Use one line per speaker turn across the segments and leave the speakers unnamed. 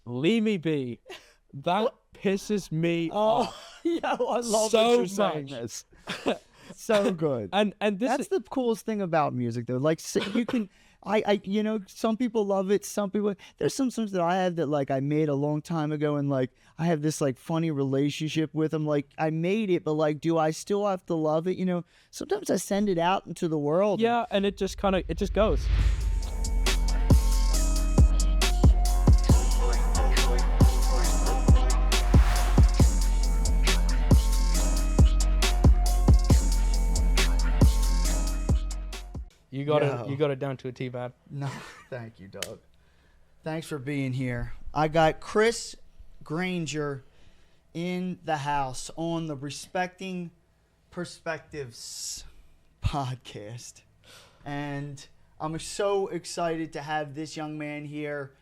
leave me be. That pisses me off
yeah, I love
so
that you're saying
much.
this. So good.
And this
That's
is
the coolest thing about music, though. Like, you can, you know, some people love it. Some people, there's some songs that I have that like I made a long time ago, and like I have this like funny relationship with them. Like I made it, but like, do I still have to love it? You know, sometimes I send it out into the world.
yeah, and it just goes. You got it down to a T, man.
No, thank you, Doug. Thanks for being here. I got Chris Granger in the house on the Respecting Perspectives podcast. And I'm so excited to have this young man here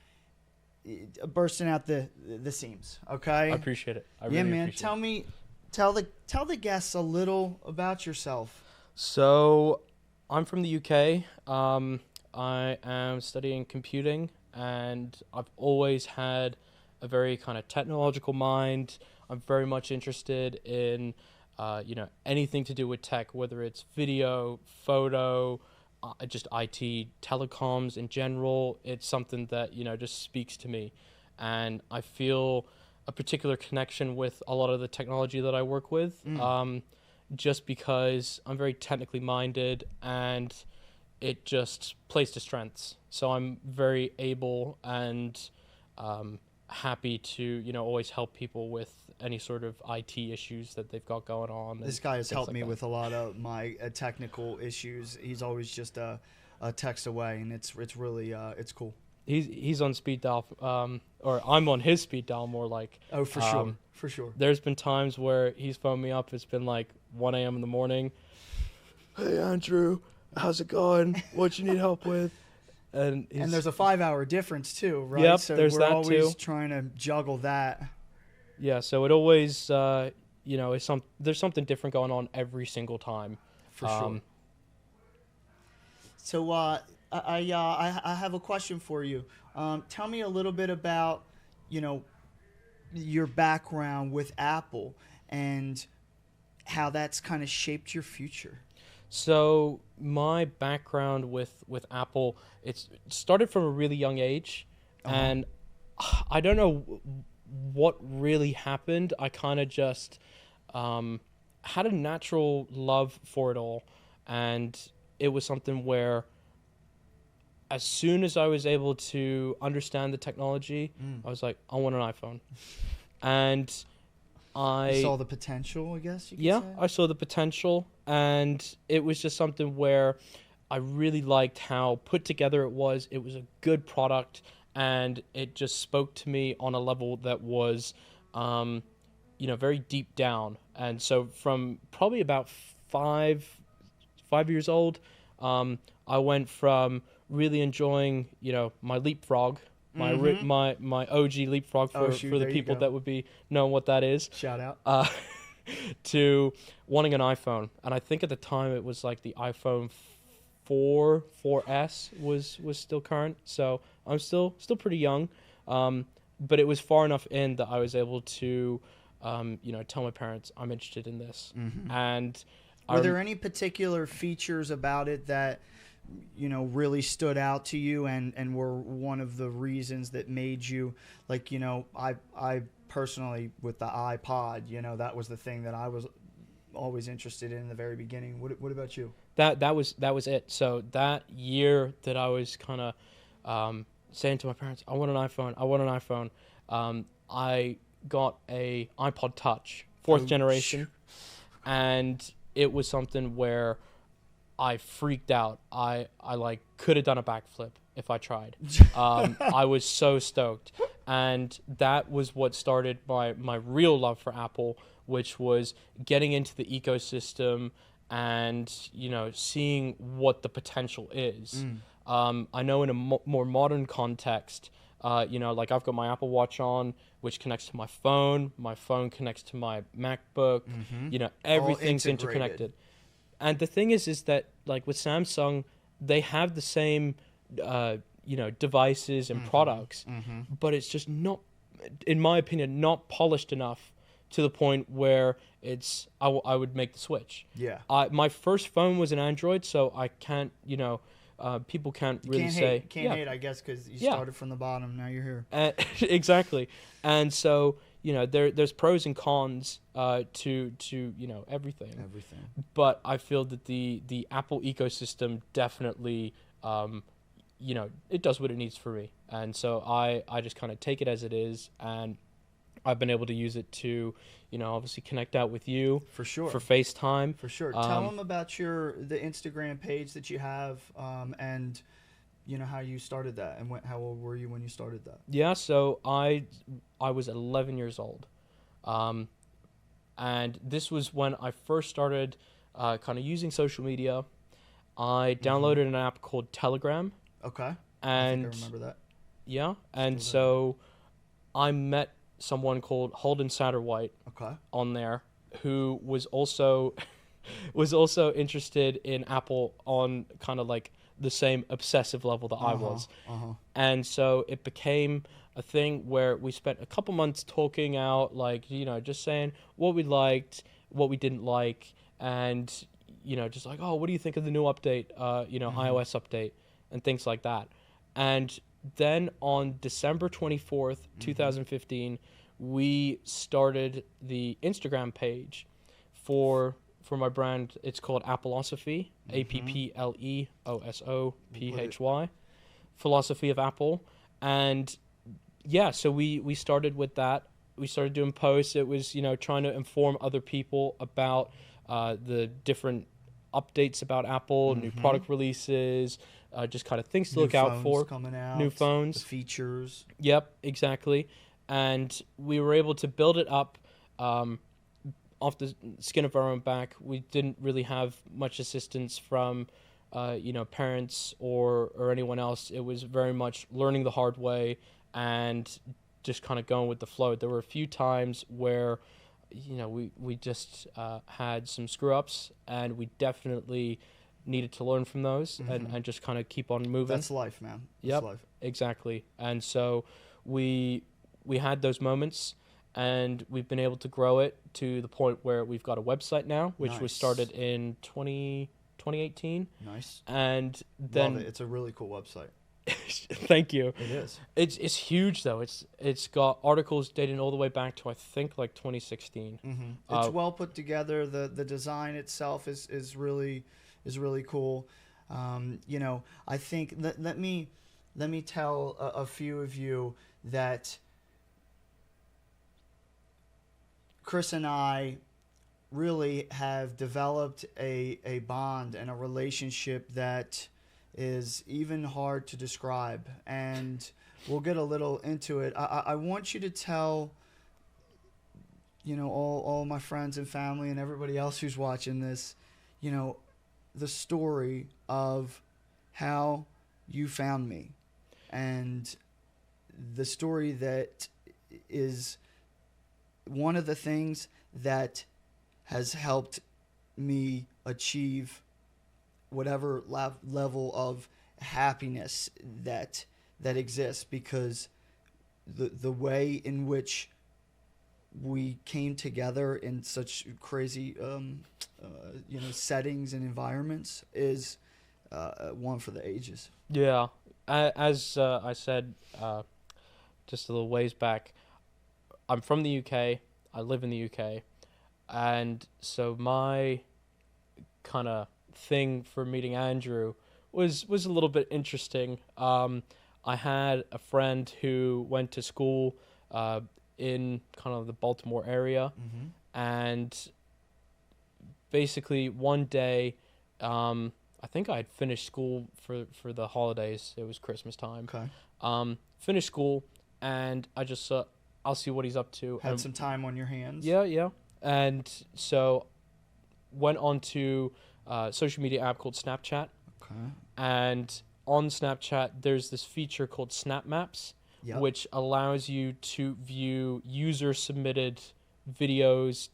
bursting out the seams, okay?
I appreciate it. I really appreciate it.
Tell the guests a little about yourself.
So, I'm from the UK. I am studying computing, and I've always had a very kind of technological mind. I'm very much interested in, anything to do with tech, whether it's video, photo, just IT, telecoms in general. It's something that, just speaks to me. And I feel a particular connection with a lot of the technology that I work with. Just because I'm very technically minded and it just plays to strengths. So I'm very able and happy to, always help people with any sort of IT issues that they've got going on.
This guy has helped me with a lot of my technical issues. He's always just a text away, and it's really it's cool.
He's on speed dial, or I'm on his speed dial more like.
Oh, for sure.
There's been times where he's phoned me up. It's been like 1 a.m. in the morning. Hey, Andrew, how's it going? What you need help with? And
there's a 5-hour difference too, right?
Yep,
so
there's
we're
that
always
too.
Trying to juggle that.
Yeah, so it always, there's something different going on every single time.
For sure. So I have a question for you. Tell me a little bit about, your background with Apple and how that's kind of shaped your future.
So my background with Apple, it started from a really young age, and I don't know what really happened. I kind of just had a natural love for it all, and it was something where as soon as I was able to understand the technology, I was like, I want an iPhone. And I
saw the potential, I guess you could say?
I saw the potential, and it was just something where I really liked how put together it was. It was a good product, and it just spoke to me on a level that was, very deep down. And so from probably about five years old, I went from really enjoying, my Leapfrog, my OG Leapfrog for the people that would be knowing what that is.
Shout out.
To wanting an iPhone. And I think at the time it was like the iPhone 4S was still current. So I'm still pretty young. But it was far enough in that I was able to, tell my parents I'm interested in this. And
were there any particular features about it that really stood out to you and were one of the reasons that made you like, I personally with the iPod, that was the thing that I was always interested in the very beginning. What about you?
That was it. So that year that I was kind of saying to my parents, I want an iPhone. I got a iPod Touch, fourth generation, and it was something where I freaked out. I like could have done a backflip if I tried. I was so stoked. And that was what started my real love for Apple, which was getting into the ecosystem and, seeing what the potential is. I know in a more modern context, like I've got my Apple Watch on, which connects to my phone connects to my MacBook, everything's interconnected. And the thing is that like with Samsung, they have the same, devices and products, but it's just not in my opinion, not polished enough to the point where I would make the switch.
Yeah.
My first phone was an Android, so I can't, people can't really say.
Can't hate, I guess, because you started from the bottom. Now you're
here. Exactly. And so, there's pros and cons to everything.
Everything.
But I feel that the Apple ecosystem definitely, it does what it needs for me. And so I just kind of take it as it is, and I've been able to use it to, obviously connect out with you.
For sure.
For FaceTime.
For sure. Tell them about the Instagram page that you have, and how you started that, and how old were you when you started that?
Yeah, so I was 11 years old, and this was when I first started kind of using social media. I downloaded an app called Telegram.
Okay.
And
I think I remember that.
Yeah, and so I met someone called Holden Satterwhite on there, who was also interested in Apple on kind of like the same obsessive level that I was. And so it became a thing where we spent a couple months talking out, like, just saying what we liked, what we didn't like, and just like, oh, what do you think of the new update, iOS update, and things like that. And then on December 24th, 2015, we started the Instagram page for my brand. It's called Appleosophy, APPLEOSOPHY, Philosophy of Apple. And yeah, so we started with that. We started doing posts. It was, trying to inform other people about the different updates about Apple, new product releases, just kind of things to look out for.
Coming out,
new phones,
the features.
Yep, exactly. And we were able to build it up off the skin of our own back. We didn't really have much assistance from parents or anyone else. It was very much learning the hard way and just kind of going with the flow. There were a few times where we just had some screw ups, and we definitely needed to learn from those and just kind of keep on moving.
That's life, man.
Yep,
That's life.
exactly. And so we had those moments, and we've been able to grow it to the point where we've got a website now, which was started in 2018.
Nice.
And then
love it. It's a really cool website.
Thank you.
It is.
It's huge though. It's got articles dating all the way back to I think like 2016.
It's well put together. The design itself is really cool. I think let me tell a few of you that Chris and I really have developed a bond and a relationship that is even hard to describe, and we'll get a little into it. I want you to tell all my friends and family and everybody else who's watching this, the story of how you found me, and the story that is one of the things that has helped me achieve whatever level of happiness that exists, because the way in which we came together in such crazy settings and environments is one for the ages.
Yeah, as I said just a little ways back, I'm from the UK. I live in the UK, and so my kind of thing for meeting Andrew was a little bit interesting. I had a friend who went to school in kind of the Baltimore area, and basically one day, I think I had finished school for the holidays. It was Christmas time.
Okay.
Finished school, and I just I'll see what he's up to.
Had some time on your hands.
Yeah. And so went on to social media app called Snapchat.
Okay.
And on Snapchat, there's this feature called Snap Maps, which allows you to view user-submitted videos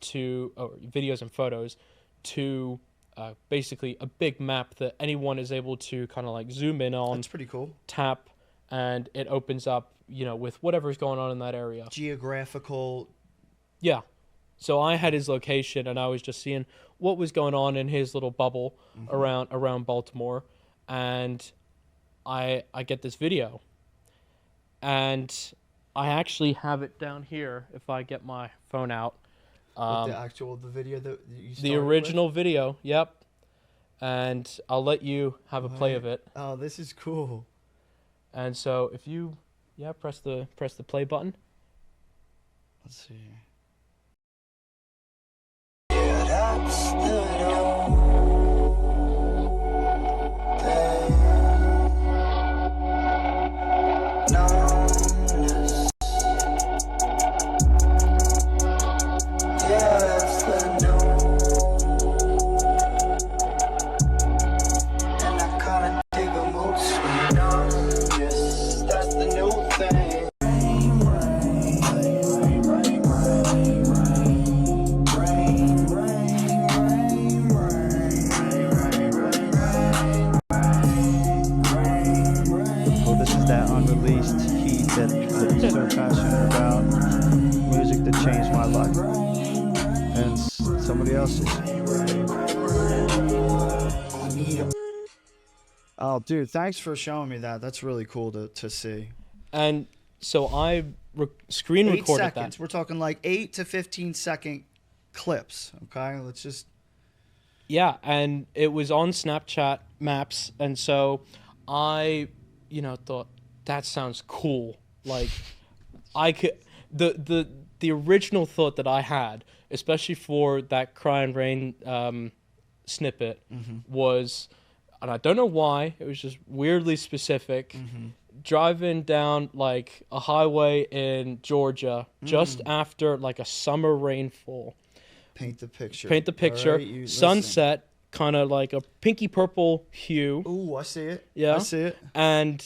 and photos to basically a big map that anyone is able to kind of like zoom in on.
That's pretty cool.
Tap, and it opens up with whatever's going on in that area.
Geographical.
Yeah. So I had his location, and I was just seeing what was going on in his little bubble around Baltimore, and I get this video, and I actually have it down here if I get my phone out.
The video that you started
the original
with?
video, yep. And I'll let you have a play of it.
Oh, this is cool.
And so if you, press the play button.
Let's see.
Yeah, that's the numbness. Yeah, that's the and I kinda dig a mood swing. Numbness, that's the new thing.
That unreleased heat that I'm so passionate about. Music that changed my life and somebody else's. Oh, dude, thanks for showing me that. That's really cool to see.
And so I screen
8
recorded
seconds.
that.
We're talking like 8 to 15-second clips. Okay, let's just.
Yeah, and it was on Snapchat Maps, and so I, thought that sounds cool. Like, I could the original thought that I had, especially for that Cry and Rain snippet, was, and I don't know why, it was just weirdly specific. Driving down like a highway in Georgia just after like a summer rainfall.
Paint the picture.
All right, sunset, kind of like a pinky purple hue.
Ooh, I see it.
Yeah.
I see it.
And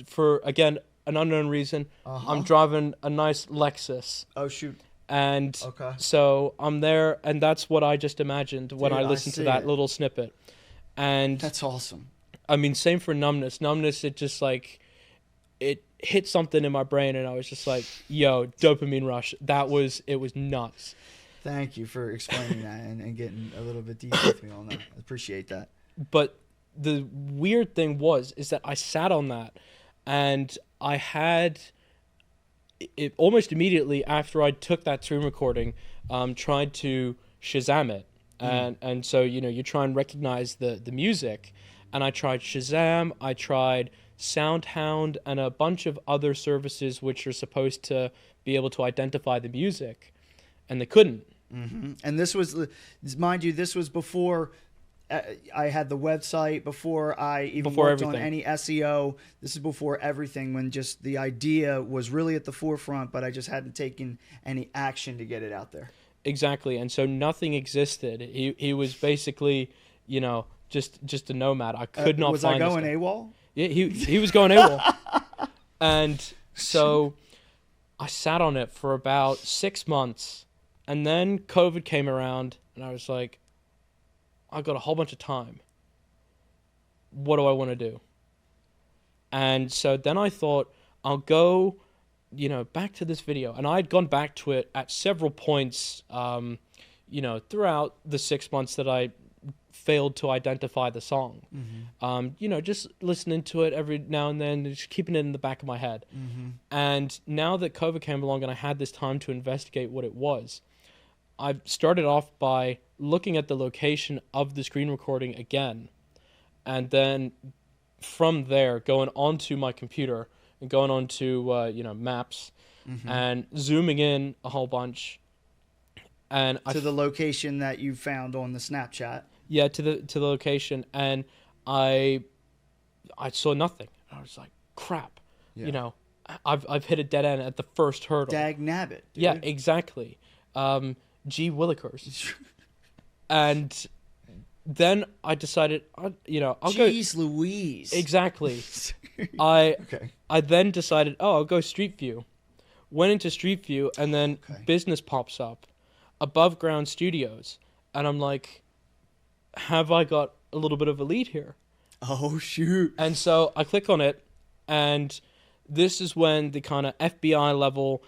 for, again, an unknown reason, I'm driving a nice Lexus.
Oh, shoot.
And
Okay.
so I'm there, and that's what I just imagined when
Dude,
I
I
listened to
see
that
it.
little snippet. And
That's awesome.
I mean, same for Numbness. Numbness, it just like, it hit something in my brain, and I was just like, yo, dopamine rush. It was nuts.
Thank you for explaining that and getting a little bit deep with me on that. I appreciate that.
But the weird thing is that I sat on that, and I had it almost immediately after I took that screen recording, tried to Shazam it. And so, you try and recognize the music. And I tried Shazam, I tried SoundHound, and a bunch of other services which are supposed to be able to identify the music. And they couldn't.
And this was, mind you, this was before I had the website, before I even worked on any SEO. This is before everything, when just the idea was really at the forefront, but I just hadn't taken any action to get it out there.
Exactly. And so nothing existed. He was basically, just a nomad. I could not find
Was I going AWAL?
Yeah, he was going AWOL. And so I sat on it for about 6 months. And then COVID came around, and I was like, I've got a whole bunch of time. What do I want to do? And so then I thought, I'll go, back to this video. And I had gone back to it at several points, throughout the 6 months that I failed to identify the song. Just listening to it every now and then, just keeping it in the back of my head. And now that COVID came along and I had this time to investigate what it was, I started off by looking at the location of the screen recording again, and then from there going onto my computer and going onto Maps and zooming in a whole bunch, and
to the location that you found on the Snapchat.
Yeah, to the location, and I saw nothing. I was like, crap, I've hit a dead end at the first hurdle.
Dag nabbit.
Yeah, exactly. Gee willikers. And then I decided, I'll go.
Jeez Louise.
Exactly.
Okay.
I then decided, I'll go Street View. Went into Street View, and then business pops up, Above Ground Studios, and I'm like, have I got a little bit of a lead here?
Oh shoot.
And so I click on it, and this is when the kind of FBI level,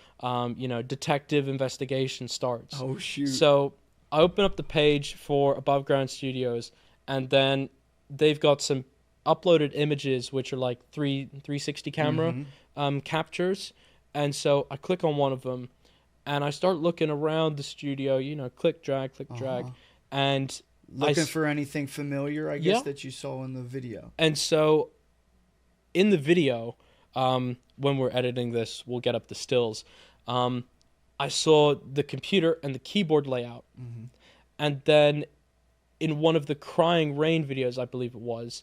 detective investigation starts.
Oh, shoot.
So I open up the page for Above Ground Studios, and then they've got some uploaded images, which are like 360 camera captures. And so I click on one of them, and I start looking around the studio, click, drag, and
Looking for anything familiar, I guess, that you saw in the video.
And so in the video, when we're editing this, we'll get up the stills. I saw the computer and the keyboard layout. And then in one of the Crying Rain videos, I believe it was,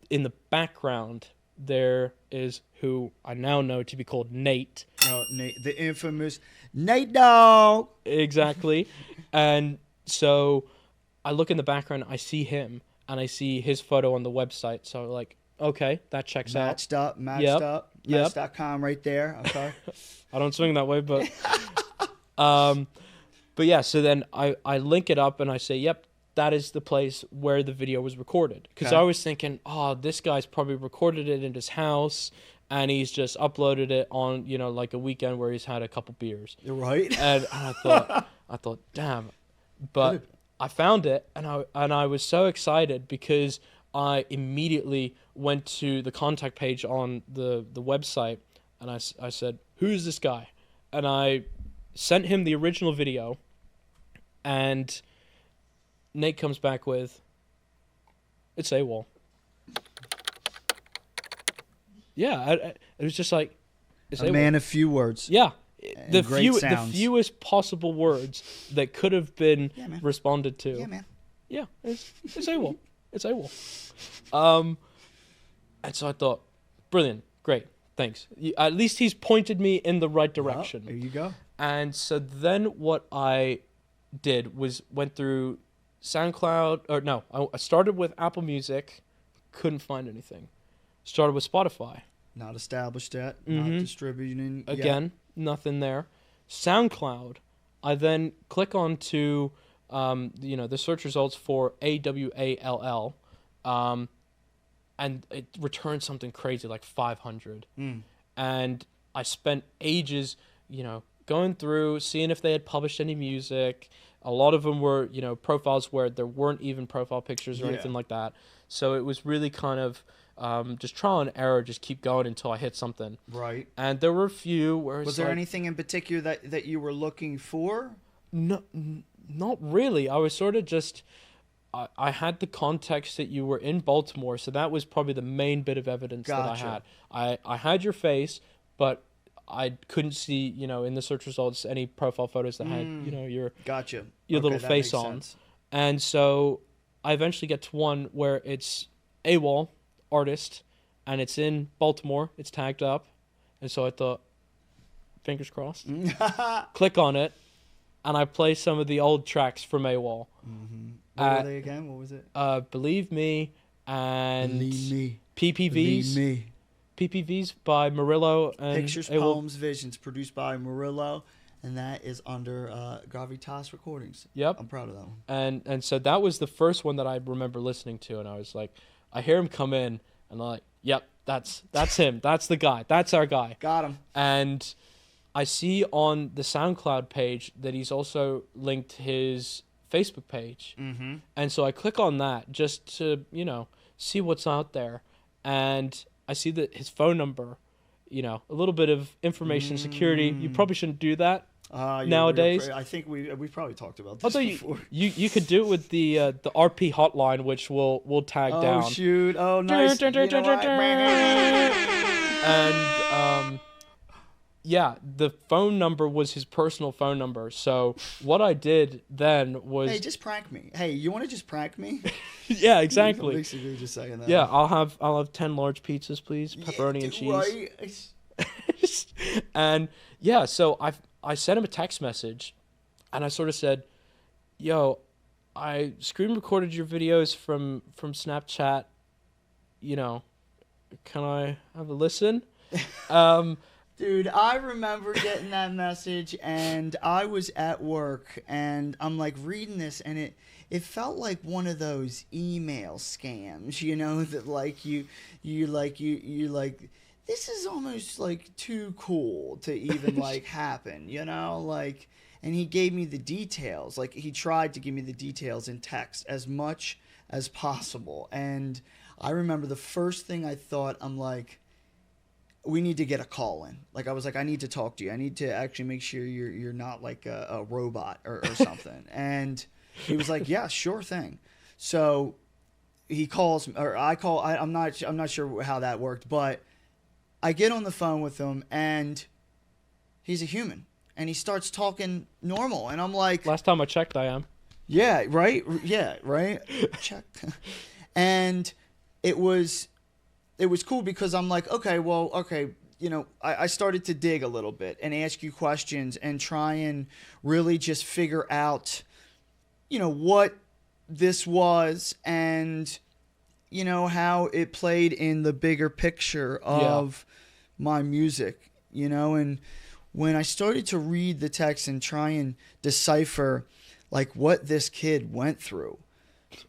in the background, there is who I now know to be called Nate.
Oh, Nate, the infamous Nate Dogg.
Exactly. And so I look in the background, I see him, and I see his photo on the website. So like, okay, that checks out.
Matched up. Match.com right there. Okay.
I don't swing that way, but but yeah, so then I link it up and I say, yep, that is the place where the video was recorded. Because I was thinking, oh, this guy's probably recorded it in his house and he's just uploaded it on, like a weekend where he's had a couple beers.
You're right.
And I thought, damn. But
Good.
I found it and I was so excited because I immediately went to the contact page on the website and I said, who's this guy? And I sent him the original video, and Nate comes back with, it's AWALL. Yeah, it was just like, it's AWALL.
Man of few words.
Yeah. The
sounds.
fewest possible words that could have been
man.
responded to.
Yeah, man.
Yeah, it's AWALL. It's AWALL. And so I thought, brilliant, great, thanks. At least he's pointed me in the right direction.
There you go.
And so then what I did was went through SoundCloud, I started with Apple Music, couldn't find anything. Started with Spotify.
Not established yet, not distributing yet.
Again, nothing there. SoundCloud, I then click on to, the search results for AWALL, and it returns something crazy like 500. And I spent ages, going through, seeing if they had published any music. A lot of them were, profiles where there weren't even profile pictures or anything like that. So it was really kind of just trial and error, just keep going until I hit something.
Right.
And there were a few where
was there anything in particular that you were looking for?
No, not really. I was sort of just, I had the context that you were in Baltimore, so that was probably the main bit of evidence that I had. I had your face, but I couldn't see, in the search results any profile photos that had, your little face on.
Sense.
And so I eventually get to one where it's AWALL artist, and it's in Baltimore. It's tagged up, and so I thought, fingers crossed. Click on it, and I play some of the old tracks from AWALL.
What were they again? What was it?
Believe Me and
Believe Me.
PPVs.
Believe Me.
PPVs by Murillo and
Pictures,
AWALL.
Poems, Visions, produced by Murillo, and that is under Gravitas Recordings.
Yep.
I'm proud of that one.
And so that was the first one that I remember listening to, and I was like, I hear him come in, and I'm like, yep, that's him. That's the guy. That's our guy.
Got him.
And I see on the SoundCloud page that he's also linked his Facebook page. And so I click on that just to, see what's out there. And I see that his phone number, a little bit of information security. You probably shouldn't do that nowadays.
I think we probably talked about this
Although
before.
You could do it with the RP hotline, which we'll tag down.
Oh, shoot. Oh, nice.
And yeah, the phone number was his personal phone number. So what I did then was,
hey, just prank me. Hey, you want to just prank me?
yeah, exactly.
Basically, just saying that.
Yeah, I'll have 10 large pizzas, please, pepperoni and cheese.
Right.
And yeah, so I sent him a text message, and I sort of said, "Yo, I screen recorded your videos from Snapchat. Can I have a listen?"
Dude, I remember getting that message, and I was at work, and I'm like reading this, and it felt like one of those email scams, that like you like this is almost like too cool to even like happen, you know, like, and he gave me the details. Like, he tried to give me the details in text as much as possible. And I remember the first thing I thought, I'm like, we need to get a call in. Like, I was like, I need to talk to you. I need to actually make sure you're not like a robot or something. And he was like, yeah, sure thing. So he calls, or I call. I'm not sure how that worked, but I get on the phone with him, and he's a human, and he starts talking normal, and I'm like,
Last time I checked, I am.
yeah, right, yeah, right, check, and it was cool because I'm like, okay, you know, I started to dig a little bit and ask you questions and try and really just figure out, you know, what this was and, you know, how it played in the bigger picture of my music, you know. And when I started to read the text and try and decipher like what this kid went through,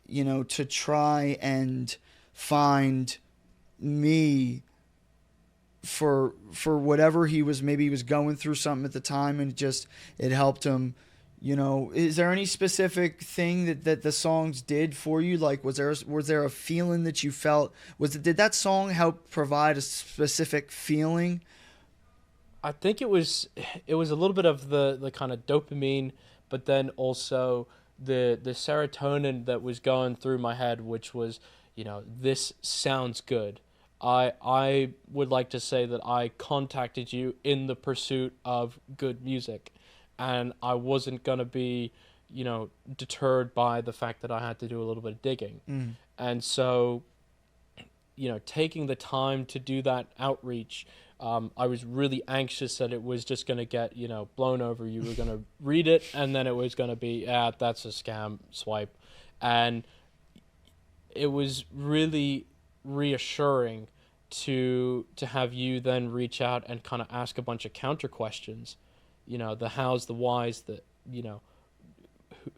you know, to try and find me for whatever he was, maybe he was going through something at the time, and it helped him, you know. Is there any specific thing that the songs did for you? Like, was there a feeling that you felt? Did that song help provide a specific feeling?
I think it was a little bit of the kind of dopamine, but then also the serotonin that was going through my head, which was, you know, this sounds good. I would like to say that I contacted you in the pursuit of good music, and I wasn't going to be, you know, deterred by the fact that I had to do a little bit of digging. And so, you know, taking the time to do that outreach, I was really anxious that it was just going to get, you know, blown over. You were going to read it, and then it was going to be, that's a scam, swipe. And it was really reassuring to have you then reach out and kind of ask a bunch of counter questions, you know, the hows, the whys, the, you know,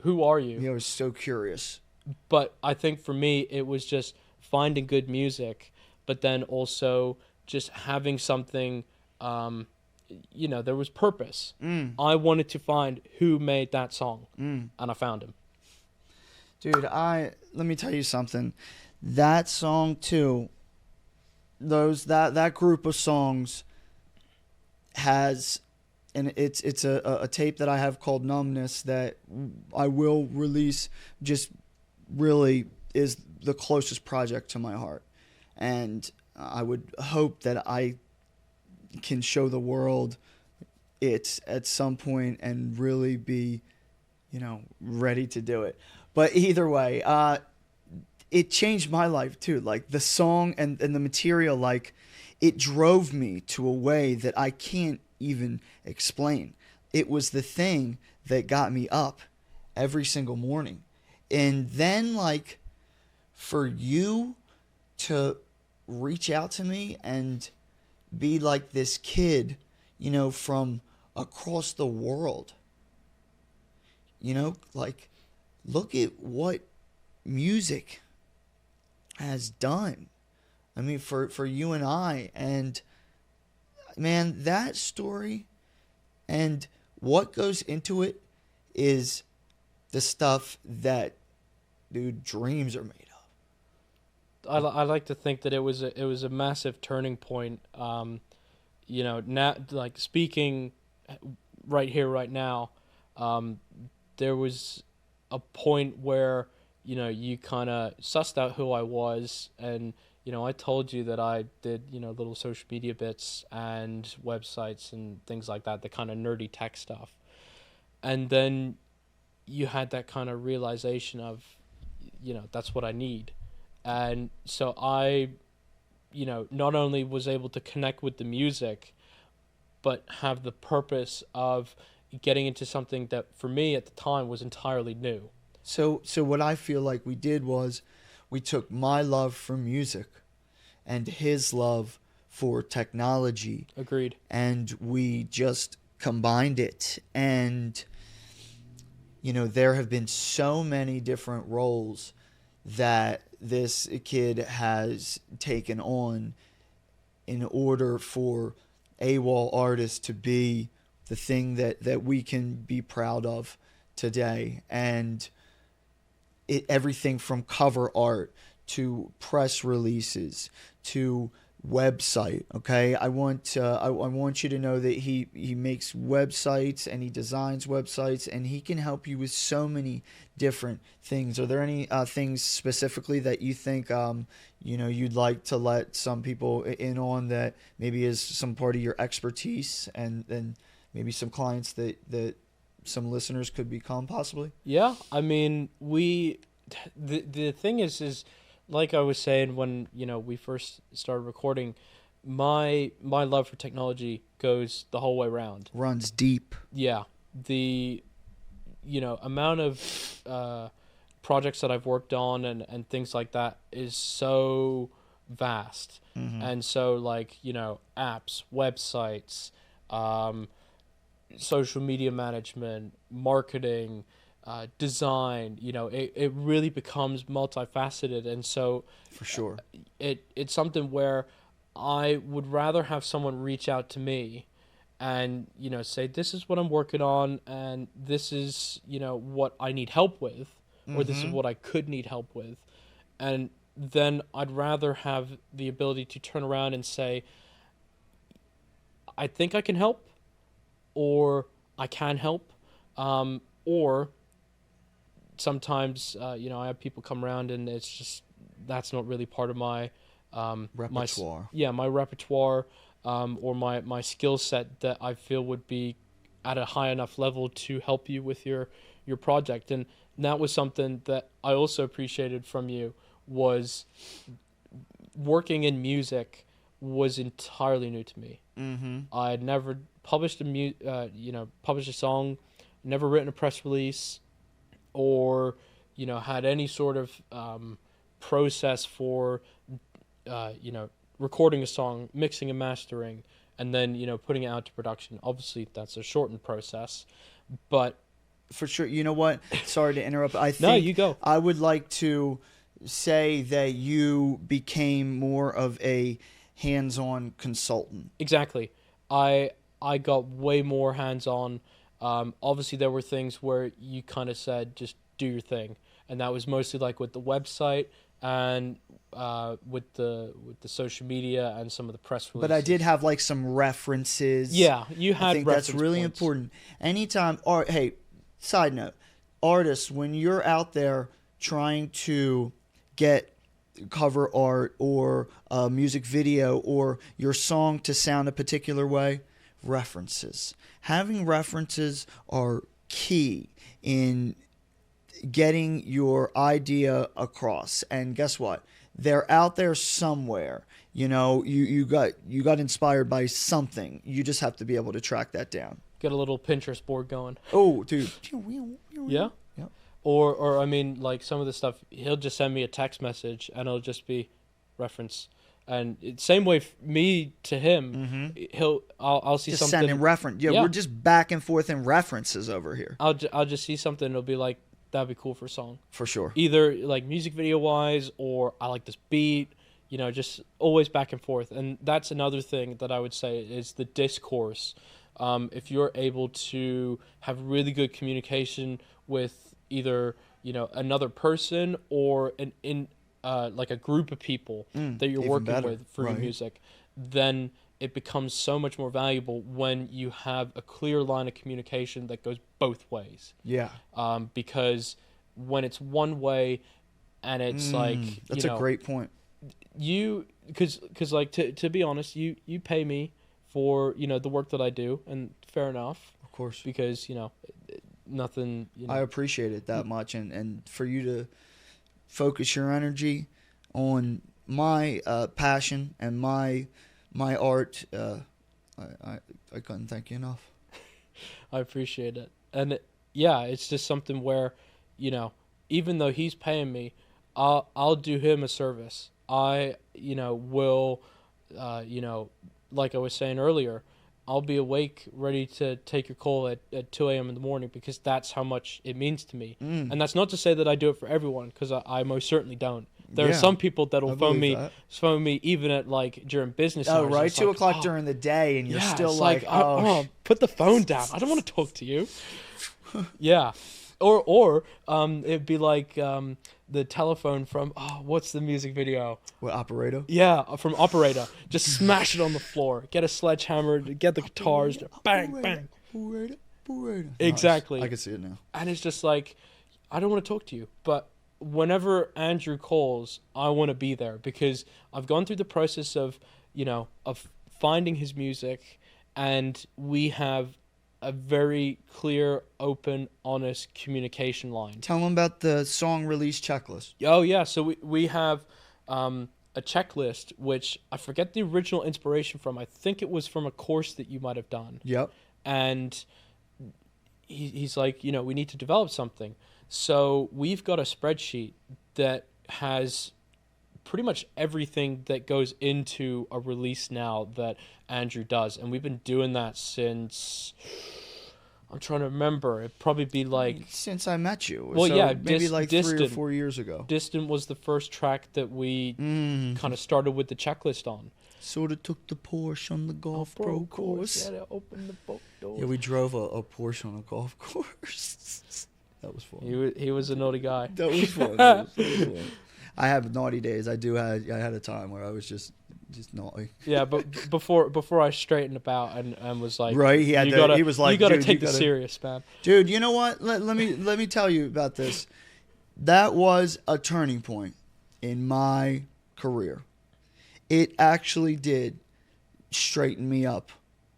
who are you?
Yeah, I was so curious.
But I think for me it was just finding good music, but then also just having something, you know, there was purpose. I wanted to find who made that song, and I found him.
Dude, let me tell you something. That song too, that group of songs has, and it's a tape that I have called Numbness that I will release, just really is the closest project to my heart. And I would hope that I can show the world it at some point and really be, you know, ready to do it. But either way, it changed my life too. Like the song and the material, like it drove me to a way that I can't even explain. It was the thing that got me up every single morning. And then like for you to reach out to me and be like this kid, you know, from across the world, you know, like look at what music has done. I mean, for you and I, and man, that story and what goes into it is the stuff that, dude, dreams are made of.
I like to think that it was a massive turning point. You know, now, like speaking right here, right now, there was a point where, you know, you kind of sussed out who I was, and, you know, I told you that I did, you know, little social media bits and websites and things like that, the kind of nerdy tech stuff. And then you had that kind of realization of, you know, that's what I need. And so I, you know, not only was able to connect with the music, but have the purpose of getting into something that for me at the time was entirely new.
So what I feel like we did was we took my love for music and his love for technology.
Agreed.
And we just combined it. And, you know, there have been so many different roles that this kid has taken on in order for AWALL artists to be the thing that we can be proud of today. And everything from cover art to press releases to website. Okay, I want you to know that he makes websites and he designs websites, and he can help you with so many different things. Are there any things specifically that you think you'd like to let some people in on, that maybe is some part of your expertise, and then maybe some clients that some listeners could become possibly?
Yeah, I mean, the thing is like I was saying when we first started recording, my love for technology goes the whole way around.
Runs deep.
Yeah, the amount of projects that I've worked on and things like that is so vast.
Mm-hmm.
And so apps, websites, social media management, marketing, design, it really becomes multifaceted. And so
For sure.
It's something where I would rather have someone reach out to me and say, this is what I'm working on, and this is what I need help with, or this is what I could need help with. And then I'd rather have the ability to turn around and say, I think I can help, or I can help, or sometimes I have people come around and it's just that's not really part of my
repertoire.
My repertoire, or my skill set that I feel would be at a high enough level to help you with your project. And that was something that I also appreciated from you, was working in music was entirely new to me.
Mm-hmm.
I had never published published a song, never written a press release, or had any sort of process for recording a song, mixing and mastering, and then putting it out to production. Obviously that's a shortened process, but
for sure. You know what? Sorry to interrupt. I think
no, you go.
I would like to say that you became more of a hands-on consultant.
Exactly. I got way more hands-on. Obviously, there were things where you kind of said, just do your thing. And that was mostly like with the website and with the social media and some of the press releases.
But I did have like some references.
Yeah, you had
I think
reference
that's really
points.
important. Anytime, or hey, side note, artists, when you're out there trying to get cover art or a music video or your song to sound a particular way, references. Having references are key in getting your idea across. And guess what? They're out there somewhere. You got inspired by something. You just have to be able to track that down.
Get a little Pinterest board going.
Oh, dude.
Yeah?
Yep.
Or I mean, like some of the stuff, he'll just send me a text message and it'll just be reference. And same way me to him, I'll see
Just
something.
sending reference. Yeah, we're just back and forth in references over here.
I'll just see something and it'll be like, that'd be cool for a song.
For sure.
Either like music video wise, or I like this beat, just always back and forth. And that's another thing that I would say is the discourse. If you're able to have really good communication with either, another person or like a group of people that you're working
better.
with for your music, then it becomes so much more valuable when you have a clear line of communication that goes both ways.
Yeah.
Because when it's one way and it's like,
that's a great point.
Because like to be honest, you pay me for the work that I do, and fair enough,
Of course.
because nothing.
I appreciate it that much, and for you to focus your energy on my passion and my art, I couldn't thank you enough.
I appreciate it, and it's just something where, even though he's paying me, I'll do him a service. I will, like I was saying earlier, I'll be awake, ready to take your call at 2 a.m. in the morning, because that's how much it means to me. And that's not to say that I do it for everyone, because I most certainly don't. There are
Yeah,
some people that'll
I
phone
believe
me,
that.
even at like during business
Oh,
hours.
right,
It's
2 o'clock
oh,
during the day, and you're
yeah,
still
it's
like, oh,
put the phone down. I don't want to talk to you. Yeah, or it'd be like the telephone from what's the music video?
what, operator?
Yeah, from Operator. Just smash it on the floor. Get a sledgehammer. Get the guitars. Bang, bang.
Operator.
Exactly.
Nice. I can see it now.
And it's just like, I don't want to talk to you, but whenever Andrew calls, I want to be there because I've gone through the process of, of finding his music, and we have a very clear, open, honest communication line.
Tell them about the song release checklist.
Oh yeah, so we have a checklist which I forget the original inspiration from. I think it was from a course that you might have done.
Yep.
And he's like, we need to develop something. So we've got a spreadsheet that has pretty much everything that goes into a release now that Andrew does. And we've been doing that since, I'm trying to remember, it'd probably be like...
Since I met you.
Well,
so
yeah.
maybe like
Distant,
3 or 4 years ago.
Distant was the first track that we kind of started with the checklist on.
Sort of took the Porsche on the golf pro course.
Yeah, they opened the boat door.
Yeah, we drove a Porsche on a golf course. That was fun.
He was a naughty guy.
That was fun. That was fun. I have naughty days. I had a time where I was just naughty.
Yeah, but before I straightened about and was like,
right, he was like,
you gotta
dude,
take this serious, man.
Dude, you know what? Let me tell you about this. That was a turning point in my career. It actually did straighten me up.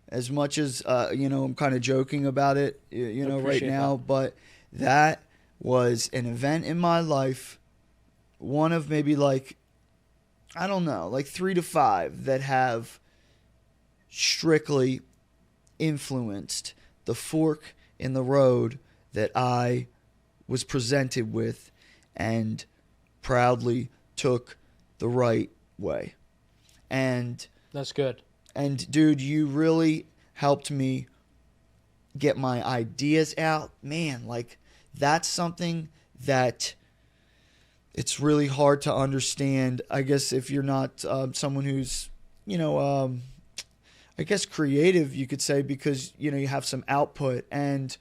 As much as I'm kind of joking about it, right now, but that was an event in my life. One of maybe like 3 to 5 that have strictly influenced the fork in the road that I was presented with and proudly took the right way. And
that's good.
And dude, you really helped me get my ideas out. Man, like that's something that it's really hard to understand. I guess if you're not someone who's, I guess creative, you could say, because, you have some output. And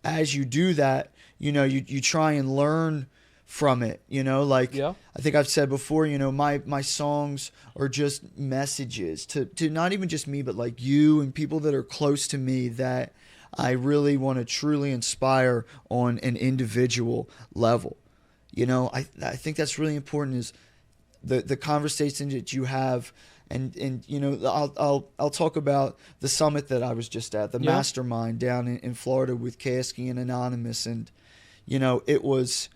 as you do that, you try and learn from it,
Yeah.
I think I've said before, my songs are just messages to not even just me, but like you and people that are close to me that I really want to truly inspire on an individual level. I think that's really important is the conversation that you have. And I'll talk about the summit that I was just at, the mastermind down in Florida with Kasky and Anonymous. And, it was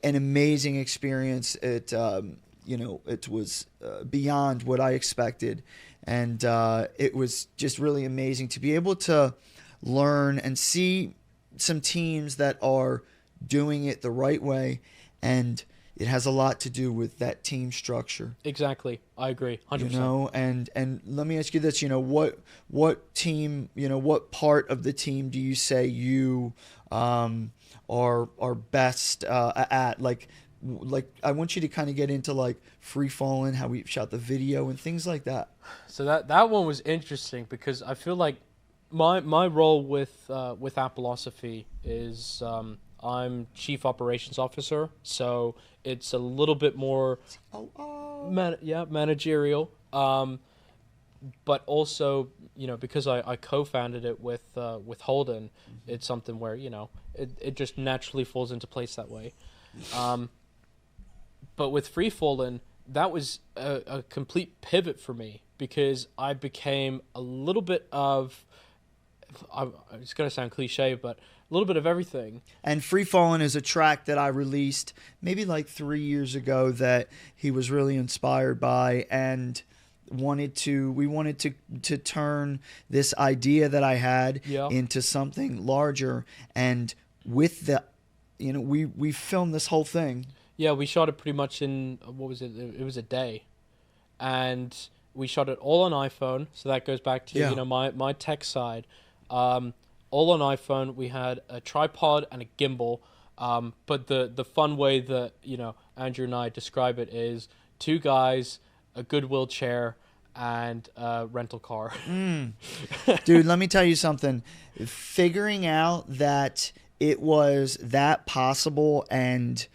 an amazing experience. It was beyond what I expected. And it was just really amazing to be able to learn and see some teams that are doing it the right way. And it has a lot to do with that team structure.
Exactly. I agree. 100%.
And let me ask you this, what team, what part of the team do you say you are best at? Like I want you to kind of get into like Free Fallin', how we shot the video and things like that.
So that one was interesting because I feel like my role with Appleosophy is I'm Chief Operations Officer, so it's a little bit more managerial. But also, because I co-founded it with Holden, it's something where it just naturally falls into place that way. But with Free Fallin', that was a complete pivot for me because I became a little bit of, it's going to sound cliche, but a little bit of everything.
And Free Fallin' is a track that I released maybe like 3 years ago that he was really inspired by, and we wanted to turn this idea that I had into something larger. And with the, we filmed this whole thing.
Yeah, we shot it pretty much in, what was it? It was a day. And we shot it all on iPhone. So that goes back to, my tech side. All on iPhone. We had a tripod and a gimbal. But the fun way that, Andrew and I describe it is two guys, a Goodwill chair, and a rental car.
Dude, let me tell you something. Figuring out that it was that possible and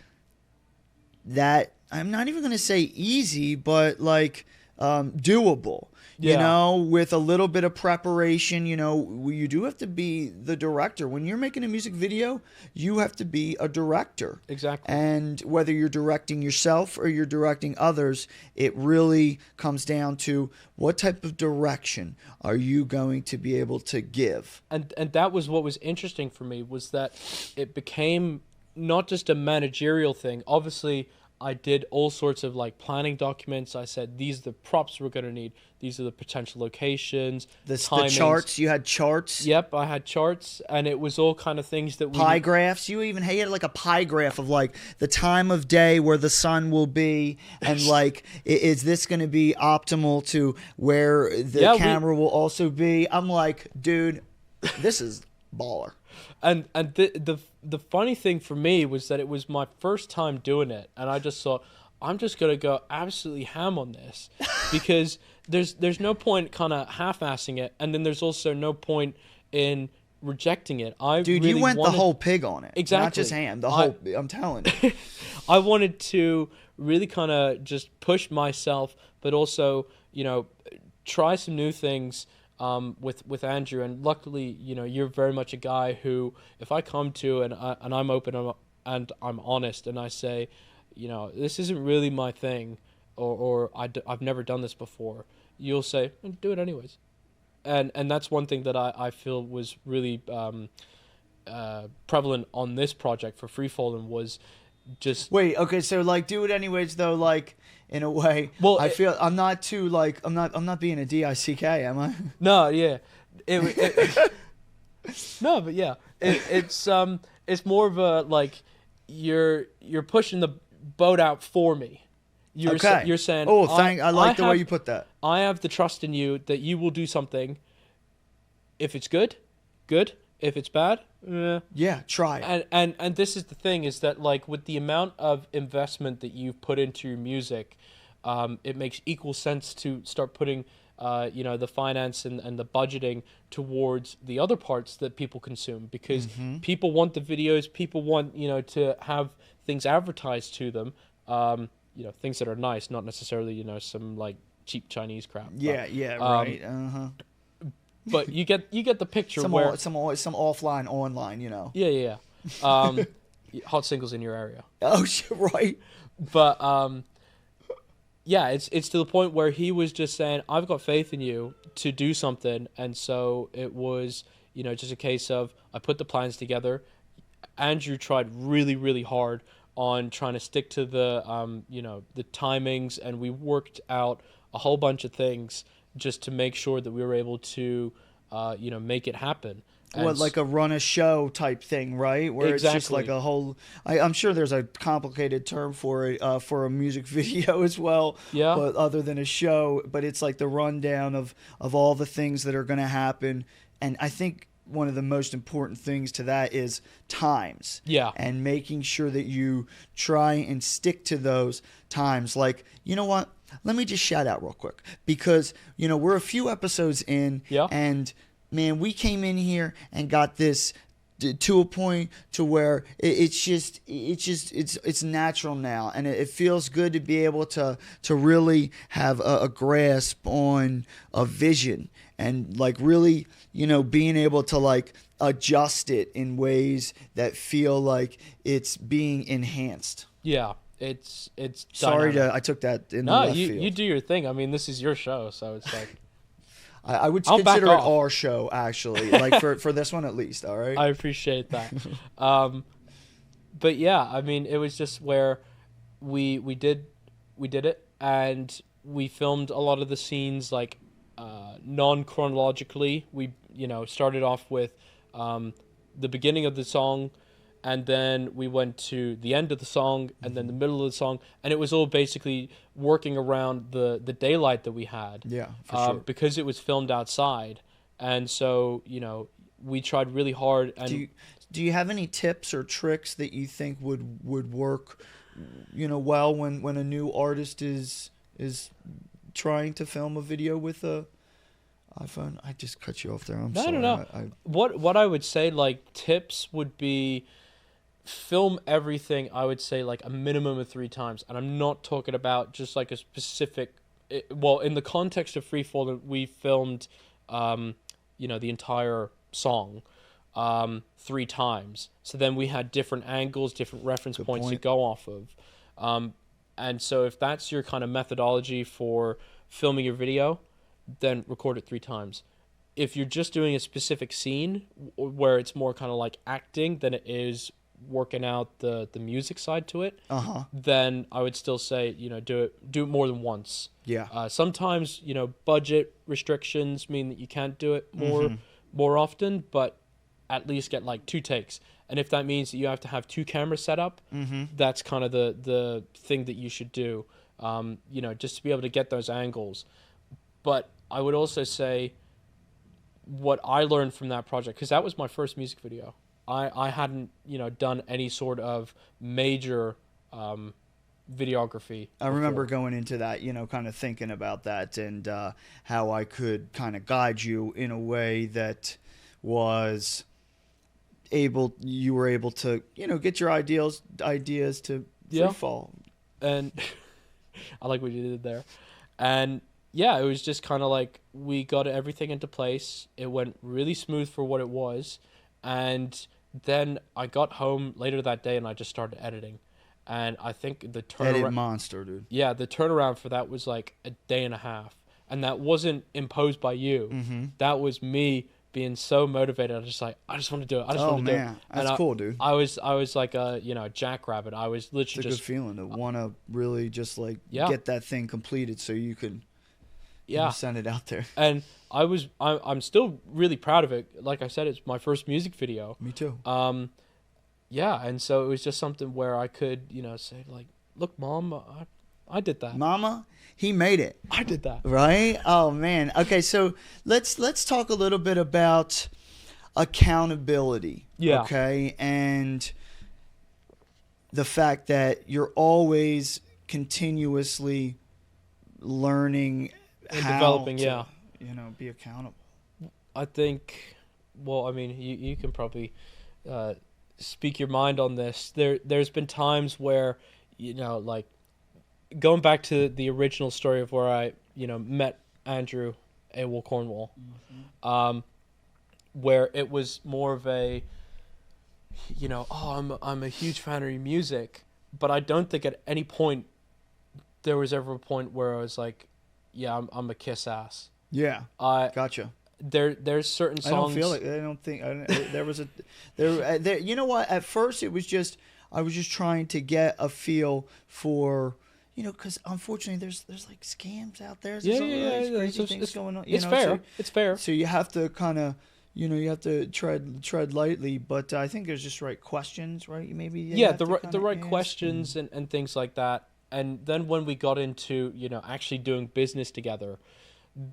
that, I'm not even going to say easy, but like doable. You
Yeah.
know, with a little bit of preparation, you know, you do have to be the director. When you're making a music video, you have to be a director.
Exactly.
And whether you're directing yourself or you're directing others, it really comes down to what type of direction are you going to be able to give.
And that was what was interesting for me, was that it became not just a managerial thing. Obviously, I did all sorts of like planning documents. I said, these are the props we're going to need. These are the potential locations,
The
timings.
charts, you had charts.
Yep, I had charts, and it was all kind of things that we...
Pie graphs. You had like a pie graph of like the time of day where the sun will be, and like is this going to be optimal to where the camera will also be. I'm like, dude, this is baller.
And the funny thing for me was that it was my first time doing it, and I just thought, I'm just gonna go absolutely ham on this, because there's no point kind of half-assing it, and then there's also no point in rejecting it.
Dude,
really
you went
wanted,
the whole pig on it.
exactly,
not just ham. The whole. I'm telling you.
I wanted to really kind of just push myself, but also, you know, try some new things. With Andrew, and luckily, you know, you're very much a guy who, if I come to and I'm open and I'm honest, and I say, you know, this isn't really my thing, or I've never done this before, you'll say, do it anyways, and that's one thing that I feel was really prevalent on this project for Free Fallen, was just...
Wait, okay, so like do it anyways though, like in a way.
Well,
I feel I'm not too like I'm not being a DICK, am I?
No, yeah. No, but yeah. It's more of a like you're pushing the boat out for me. You're saying,
oh, I like the way you put that.
I have the trust in you that you will do something. If it's good, good. If it's bad,
yeah, try it.
And this is the thing, is that like with the amount of investment that you've put into your music, it makes equal sense to start putting you know, the finance and the budgeting towards the other parts that people consume, because people want the videos, people want, you know, to have things advertised to them, you know, things that are nice, not necessarily, you know, some like cheap Chinese crap.
Yeah, right.
But you get the picture.
Some
where
some offline, online, you know.
Yeah. Hot singles in your area.
Oh shit, right.
But yeah, it's to the point where he was just saying, I've got faith in you to do something, and so it was, you know, just a case of I put the plans together. Andrew tried really, really hard on trying to stick to the you know, the timings, and we worked out a whole bunch of things just to make sure that we were able to you know, make it happen.
What, like a run a show type thing, right? Where
Exactly.
it's just like a whole... I'm sure there's a complicated term for it, for a music video as well.
Yeah.
But other than a show, but it's like the rundown of all the things that are going to happen. And I think one of the most important things to that is times.
Yeah.
And making sure that you try and stick to those times. Like, you know what? Let me just shout out real quick, because, you know, we're a few episodes in, and man, we came in here and got this to a point to where it's natural now, and it feels good to be able to really have a grasp on a vision, and like really, you know, being able to like adjust it in ways that feel like it's being enhanced.
Yeah. It's
sorry
dynamic.
I took that in the left field.
You do your thing. I mean, this is your show, so it's like
I would
I'll
consider
back
it
off.
our show, actually, like for this one at least. All right.
I appreciate that. But yeah, I mean, it was just where we did it, and we filmed a lot of the scenes like non-chronologically. We, you know, started off with the beginning of the song, and then we went to the end of the song, and then the middle of the song, and it was all basically working around the daylight that we had.
Yeah, for sure.
Because it was filmed outside, and so, you know, we tried really hard. And
do you have any tips or tricks that you think would work well when a new artist is trying to film a video with a iPhone? I just cut you off there. I'm sorry.
No. What I would say, like, tips would be film everything, I would say, like, a minimum of 3 times. And I'm not talking about just, like, a specific... well, in the context of Freefall, we filmed, the entire song 3 times. So then we had different angles, different reference points to go off of. And so if that's your kind of methodology for filming your video, then record it 3 times. If you're just doing a specific scene where it's more kind of like acting than it is working out the music side to it, then I would still say, do it more than once.
Yeah.
Sometimes, budget restrictions mean that you can't do it more often, but at least get like 2 takes. And if that means that you have to have 2 cameras set up, that's kind of the thing that you should do, just to be able to get those angles. But I would also say what I learned from that project, because that was my first music video. I hadn't, done any sort of major videography.
I remember going into that, kind of thinking about that and how I could kind of guide you in a way that was you were able to, get your ideas to freefall.
And I like what you did there. And yeah, it was just kind of like we got everything into place. It went really smooth for what it was. And then I got home later that day and I just started editing. And I think the turnaround...
Edit monster, dude.
Yeah, the turnaround for that was like a day and a half. And that wasn't imposed by you. That was me being so motivated. I just want to do it. I just want to do it.
That's cool, dude.
I was like a jackrabbit. I was literally
it's a good feeling to want to really just like get that thing completed so you could send it out there.
And I'm still really proud of it. Like I said, it's my first music video.
Me too.
And so it was just something where I could say like, look, Mom, I did that.
Mama, he made it.
I did that.
Right? Oh man. Okay, so let's talk a little bit about accountability.
Yeah.
Okay, and the fact that you're always continuously learning
and
how
developing.
to, be accountable.
I think. Well, I mean, you can probably speak your mind on this. There's been times where like. Going back to the original story of where I, met Andrew AWALL Cornwall, where it was more of a, I'm a huge fan of your music, but I don't think at any point there was ever a point where I was like, yeah, I'm a kiss ass.
Yeah, gotcha.
There's certain songs.
There. You know what? At first, I was just trying to get a feel for. Because unfortunately, there's like scams out there. There's all these crazy things going on.
It's fair. It's fair.
So you have to kind of, you have to tread lightly. But I think there's just right questions, right? Maybe.
The right questions and things like that. And then when we got into actually doing business together,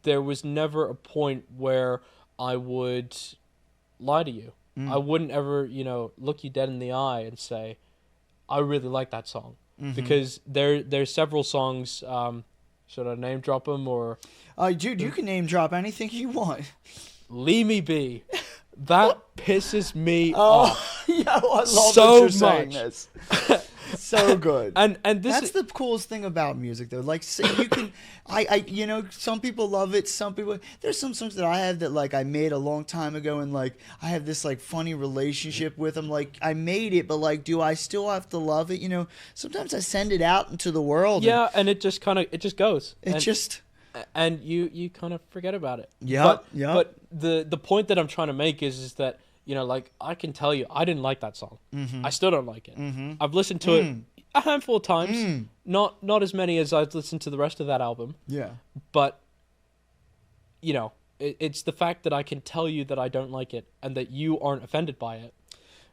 there was never a point where I would lie to you. I wouldn't ever look you dead in the eye and say, I really like that song. Because there's several songs. Should I name drop them or?
Dude, you can name drop anything you want.
Leave Me Be. That pisses me off.
Yeah, I love
so
that you're saying this. So good.
And
that's the coolest thing about music, though. Like, so you can, some people love it. Some people. There's some songs that I have that like I made a long time ago, and like I have this like funny relationship with them. Like I made it, but like, do I still have to love it? Sometimes I send it out into the world.
Yeah, and it just goes. And you kind of forget about it.
Yeah.
But the point that I'm trying to make is that. Like I can tell you, I didn't like that song. I still don't like it. I've listened to it a handful of times, not as many as I've listened to the rest of that album.
Yeah.
But, it's the fact that I can tell you that I don't like it and that you aren't offended by it.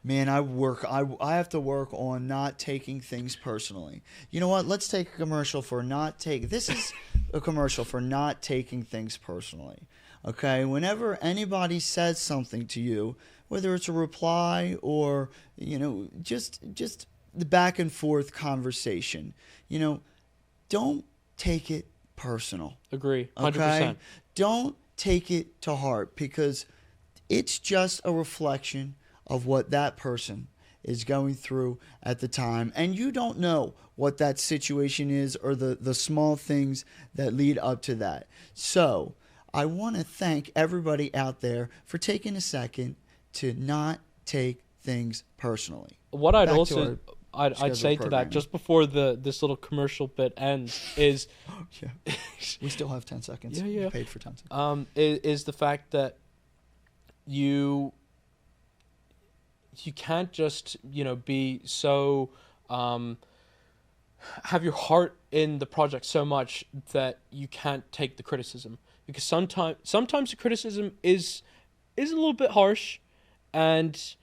Man, I have to work on not taking things personally. You know what? Let's take a commercial for this is a commercial for not taking things personally. Okay? Whenever anybody says something to you, whether it's a reply or, just the back and forth conversation. Don't take it personal.
Agree. 100%.
Okay? Don't take it to heart, because it's just a reflection of what that person is going through at the time. And you don't know what that situation is, or the small things that lead up to that. So I want to thank everybody out there for taking a second to not take things personally.
What I'd
Back to
also I'd say to that,
programming.
just before this little commercial bit ends, is
Yeah. We still have 10 seconds.
Yeah.
We paid for 10 seconds.
Is the fact that you can't just be so have your heart in the project so much that you can't take the criticism, because sometimes the criticism is a little bit harsh, and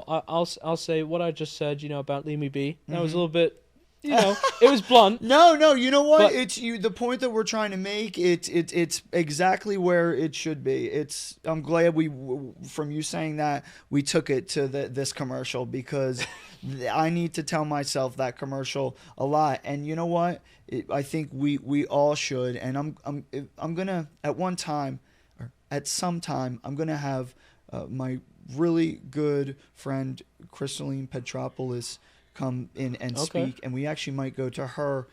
I'll say what I just said about Leave Me Be. That was a little bit, it was blunt.
No, you know what?
But-
It's the point that we're trying to make. It's exactly where it should be. I'm glad from you saying that, we took it to this commercial, because I need to tell myself that commercial a lot. And you know what? I think we all should. And I'm gonna at some time I'm gonna have my really good friend Crystalline Petropoulos come in and
Okay.
speak, and we actually might go to her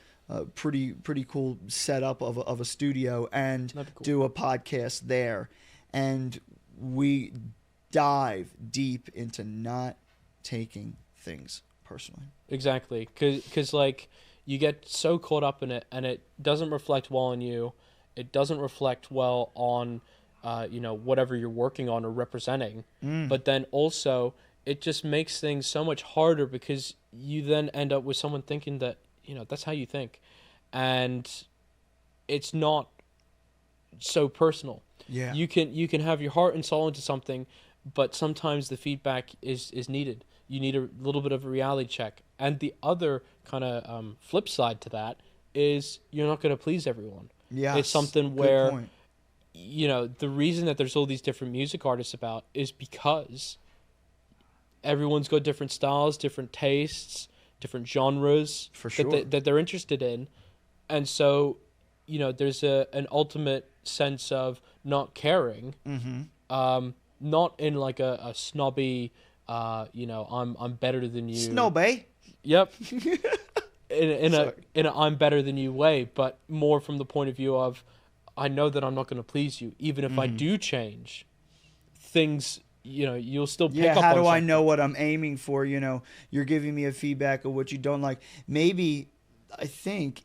pretty cool setup of a studio and
That'd be cool.
do a podcast there, and we dive deep into not taking things personally.
Exactly, because like you get so caught up in it, and it doesn't reflect well on you. It doesn't reflect well on whatever you're working on or representing. But then also it just makes things so much harder, because you then end up with someone thinking that that's how you think, and it's not so personal.
Yeah.
You can have your heart and soul into something, but sometimes the feedback is needed. You need a little bit of a reality check. And the other kind of flip side to that is you're not going to please everyone.
Yeah.
It's something
Good
where
point.
the reason that there's all these different music artists about is because everyone's got different styles, different tastes, different genres
For sure.
that they're interested in. And so, there's an ultimate sense of not caring, not in like a snobby, I'm better than you.
Snobby.
Yep. in
Sorry.
a I'm better than you way, but more from the point of view of, I know that I'm not going to please you, even if I do change things. You'll still pick up
How
on
do I
something.
know what I'm aiming for? You're giving me a feedback of what you don't like. Maybe, I think,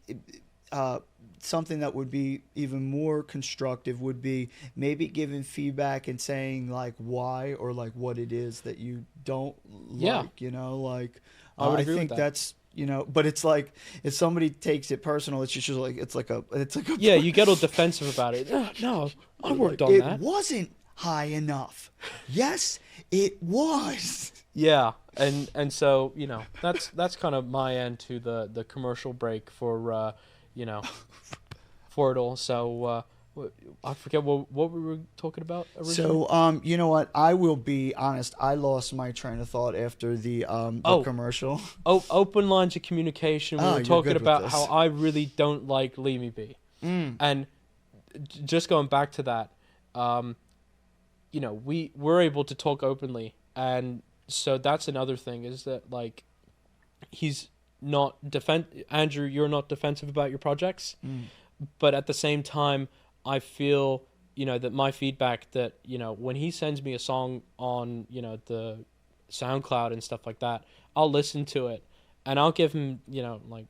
something that would be even more constructive would be maybe giving feedback and saying like why, or like what it is that you don't like.
Yeah.
Like
I would agree with
think
that.
that's but it's like if somebody takes it personal, it's just like it's like a
Yeah, you get all defensive about it. No, I worked on
it
that.
wasn't high enough. Yes, it was.
Yeah, and so that's kind of my end to the commercial break for for it all. So I forget what we were talking about originally.
So you know what? I will be honest. I lost my train of thought after the commercial.
Open lines of commission. We
Oh,
were
you're
talking
good with
about
this.
how I really don't like Leave Me Be, and just going back to that, we're able to talk openly, and so that's another thing, is that like he's not Andrew, you're not defensive about your projects, but at the same time, I feel that my feedback that when he sends me a song on the SoundCloud and stuff like that, I'll listen to it and I'll give him like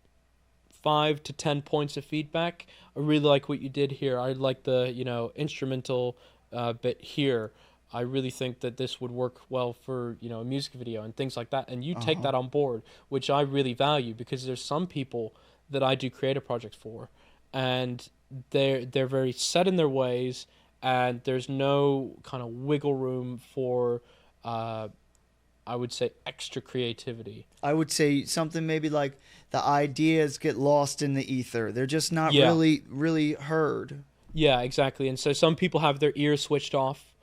5 to 10 points of feedback. I really like what you did here. I like the instrumental bit here. I really think that this would work well for a music video and things like that, and you take that on board, which I really value, because there's some people that I do creative projects for, and they're very set in their ways, and there's no kind of wiggle room for I would say extra creativity.
I would say something maybe like the ideas get lost in the ether. They're just not
Yeah.
really heard.
Yeah, exactly. And so some people have their ears switched off,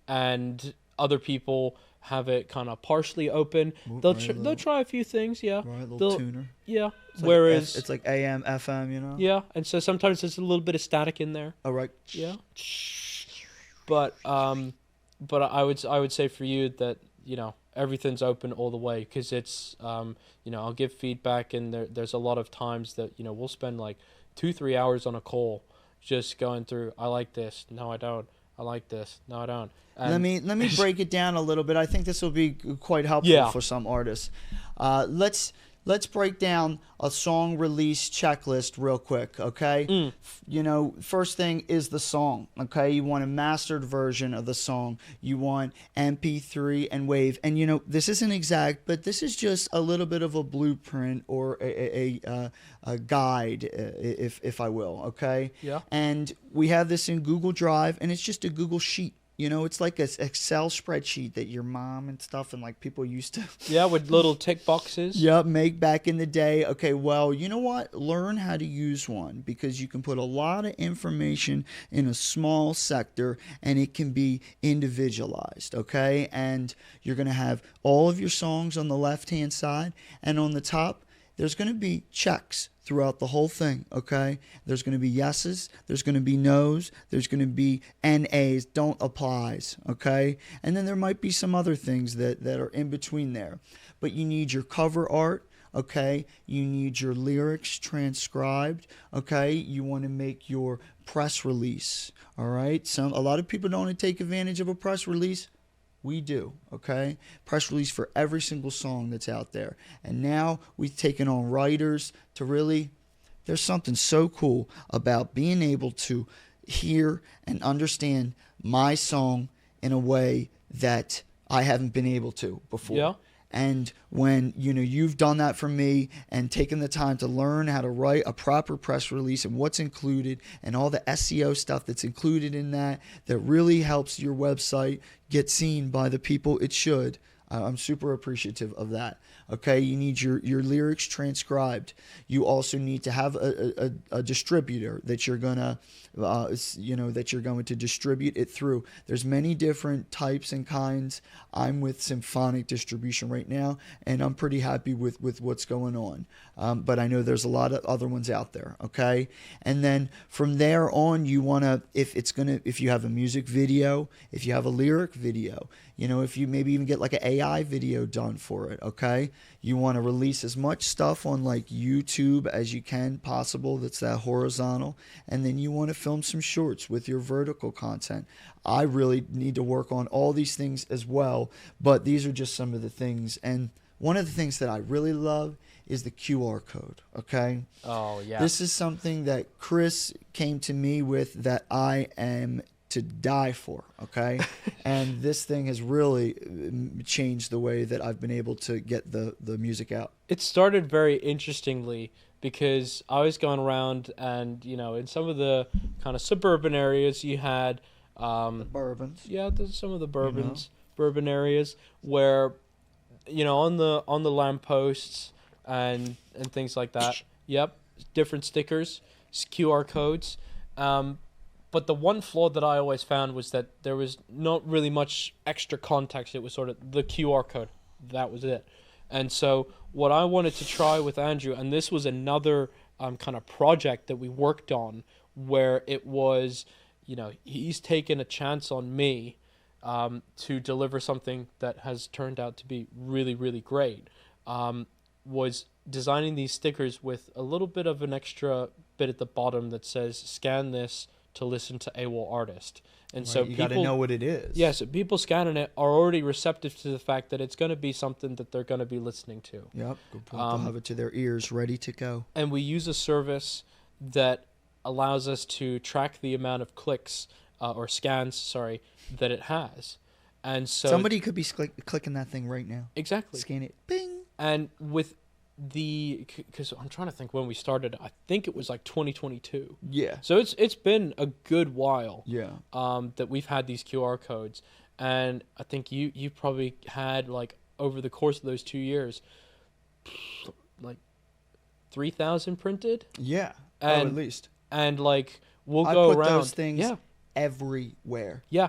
and other people have it kind of partially open. They'll try a few things, yeah.
Right, little tuner.
Yeah.
It's
Whereas
like it's like AM, FM, you know.
yeah, and so sometimes there's a little bit of static in there.
Oh right.
Yeah. But I would say for you that, you know, everything's open all the way, because it's you know, I'll give feedback, and there's a lot of times that, you know, we'll spend like 2-3 hours on a call just going through, I like this, no I don't, I like this, no I don't. And
let me break it down a little bit. I think this will be quite helpful for some artists. Let's break down a song release checklist real quick, okay? You know, first thing is the song, okay? You want a mastered version of the song. You want MP3 and WAV. And, you know, this isn't exact, but this is just a little bit of a blueprint or a guide, if I will, okay?
Yeah.
And we have this in Google Drive, and it's just a Google Sheet. You know, it's like an Excel spreadsheet that your mom and stuff and like people used to.
Yeah, with little tick boxes.
Yep, make back in the day. Okay, well, you know what? Learn how to use one, because you can put a lot of information in a small sector and it can be individualized, okay? And you're going to have all of your songs on the left-hand side, and on the top, there's going to be checks throughout the whole thing, okay? There's going to be yeses, there's going to be nos, there's going to be NAs, don't applies, okay? And then there might be some other things that are in between there. But you need your cover art, okay? You need your lyrics transcribed, okay? You want to make your press release, all right? A lot of people don't want to take advantage of a press release. We do, okay? Press release for every single song that's out there. And now we've taken on writers to really, there's something so cool about being able to hear and understand my song in a way that I haven't been able to before.
Yeah.
And when, you know, you've done that for me and taken the time to learn how to write a proper press release and what's included and all the SEO stuff that's included in that really helps your website get seen by the people it should. I'm super appreciative of that. Okay, you need your lyrics transcribed. You also need to have a distributor that you're gonna, that you're going to distribute it through. There's many different types and kinds. I'm with Symphonic Distribution right now, and I'm pretty happy with what's going on. But I know there's a lot of other ones out there. Okay, and then from there on, you wanna, if you have a music video, if you have a lyric video, you know, if you maybe even get like an AI video done for it, okay? You want to release as much stuff on like YouTube as you can possible that's that horizontal, and then you want to film some shorts with your vertical content. I really need to work on all these things as well, but these are just some of the things. And one of the things that I really love is the QR code, okay?
Oh, yeah.
This is something that Chris came to me with that I am to die for, okay? And this thing has really changed the way that I've been able to get the music out.
It started very interestingly because I was going around and, you know, in some of the kind of suburban areas you had...
the bourbons.
Yeah, there's some of the bourbon areas where, you know, on the lampposts and things like that. Yep, different stickers, QR codes. But the one flaw that I always found was that there was not really much extra context. It was sort of the QR code. That was it. And so what I wanted to try with Andrew, and this was another kind of project that we worked on where it was, you know, he's taken a chance on me to deliver something that has turned out to be really, really great, was designing these stickers with a little bit of an extra bit at the bottom that says, scan this to listen to AWALL artist. And right, so
you got to know what it is.
Yeah, so people scanning it are already receptive to the fact that it's going to be something that they're going to be listening to.
Yep, they'll have it to their ears, ready to go.
And we use a service that allows us to track the amount of clicks or scans, sorry, that it has. And so
somebody could be clicking that thing right now.
Exactly.
Scan it. Bing.
And with because I'm trying to think when we started. I think it was like 2022.
Yeah.
So it's been a good while.
Yeah.
That we've had these QR codes, and I think you probably had, like, over the course of those 2 years, like 3,000 printed.
Yeah.
And,
at least.
And like we'll go around.
I put those things everywhere.
Yeah.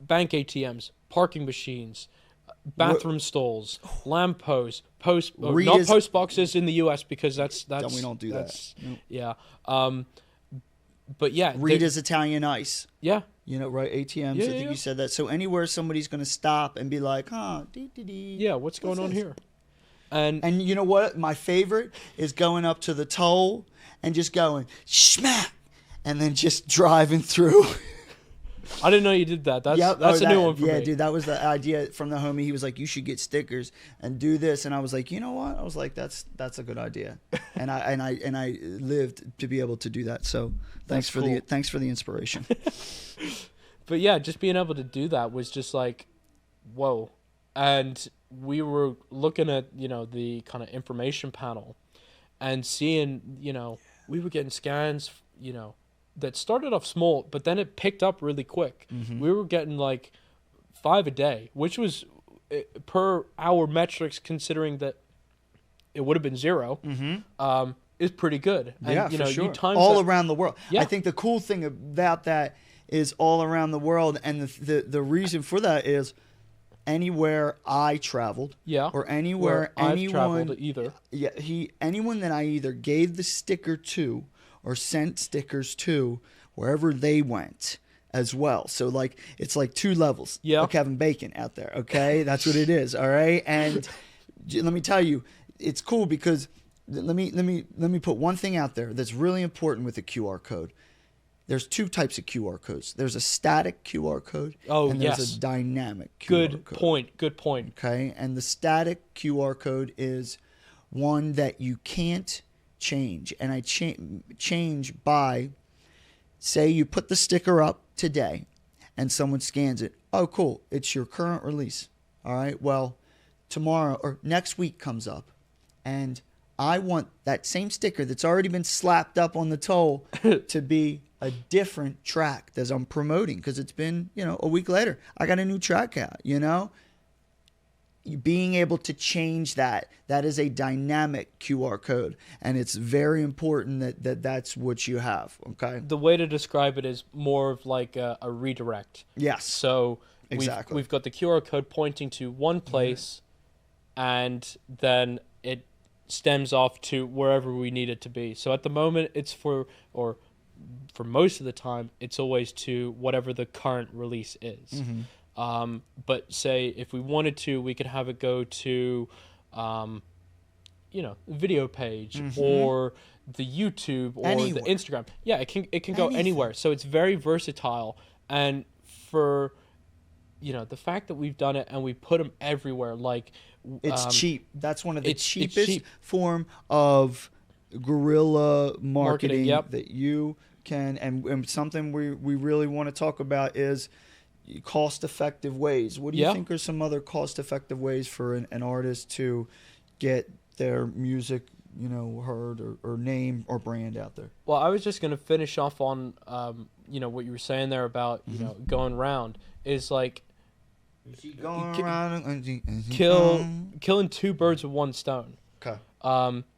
Bank ATMs, parking machines, bathroom stalls, lampposts, not
Rita's-
post boxes in the U.S. because that's
we don't do that. Nope.
Yeah. But yeah,
Rita's Italian Ice.
yeah,
You know, right? ATMs.
Yeah,
I think
yeah.
you said that. So anywhere somebody's going to stop and be like,
yeah. What's going on
this?
here? And
And you know what? My favorite is going up to the toll and just going, smack, and then just driving through.
I didn't know you did that. That's
Yep.
that's
Oh,
a new one for
yeah,
me.
dude, that was the idea from the homie. He was like, you should get stickers and do this. And I was like, you know what? I was like, that's a good idea. And I lived to be able to do that. So thanks
That's cool.
thanks for the inspiration.
But yeah, just being able to do that was just like, whoa. And we were looking at, the kind of information panel and seeing, we were getting scans, that started off small, but then it picked up really quick.
Mm-hmm.
We were getting like 5 a day, which was per our metrics, considering that it would have been 0.
Mm-hmm.
Is pretty good. And,
Yeah, for sure.
You times
all
that-
around the world.
Yeah.
I think the cool thing about that is all around the world, and the reason for that is anywhere I traveled,
Yeah.
or anywhere
I've
anyone,
traveled either.
yeah, anyone that I either gave the sticker to or sent stickers to, wherever they went as well. So like it's like 2 levels.
Yeah.
of Kevin Bacon out there. Okay, that's what it is. All right, and let me tell you, it's cool because let me put one thing out there that's really important with the QR code. There's 2 types of QR codes. There's a static QR code, and there's
yes.
a dynamic QR
Good
code.
point.
Okay, and the static QR code is one that you can't change, and I change by, say you put the sticker up today, and someone scans it. Oh, cool! It's your current release. All right. Well, tomorrow or next week comes up, and I want that same sticker that's already been slapped up on the toll to be a different track that I'm promoting because it's been, a week later. I got a new track out, Being able to change that is a dynamic QR code, and it's very important that's what you have, okay?
The way to describe it is more of like a redirect.
Yes.
So
Exactly.
we've got the QR code pointing to one place, and then it stems off to wherever we need it to be. So at the moment, it's for most of the time, it's always to whatever the current release is.
Mm-hmm.
But say if we wanted to, we could have it go to, video page or the YouTube or
Anywhere.
the Instagram. Yeah, it can go
Anything.
anywhere. So it's very versatile. And for, the fact that we've done it and we put them everywhere, like
It's cheap. That's one of the
it's
cheapest
cheap.
form of guerrilla marketing
yep.
that you can, and something we really want to talk about is cost-effective ways. What do you
Yeah.
think are some other cost-effective ways for an artist to get their music, heard or name or brand out there?
Well, I was just going to finish off on, what you were saying there about, going around is like
Going around and
killing 2 birds with 1 stone.
Okay.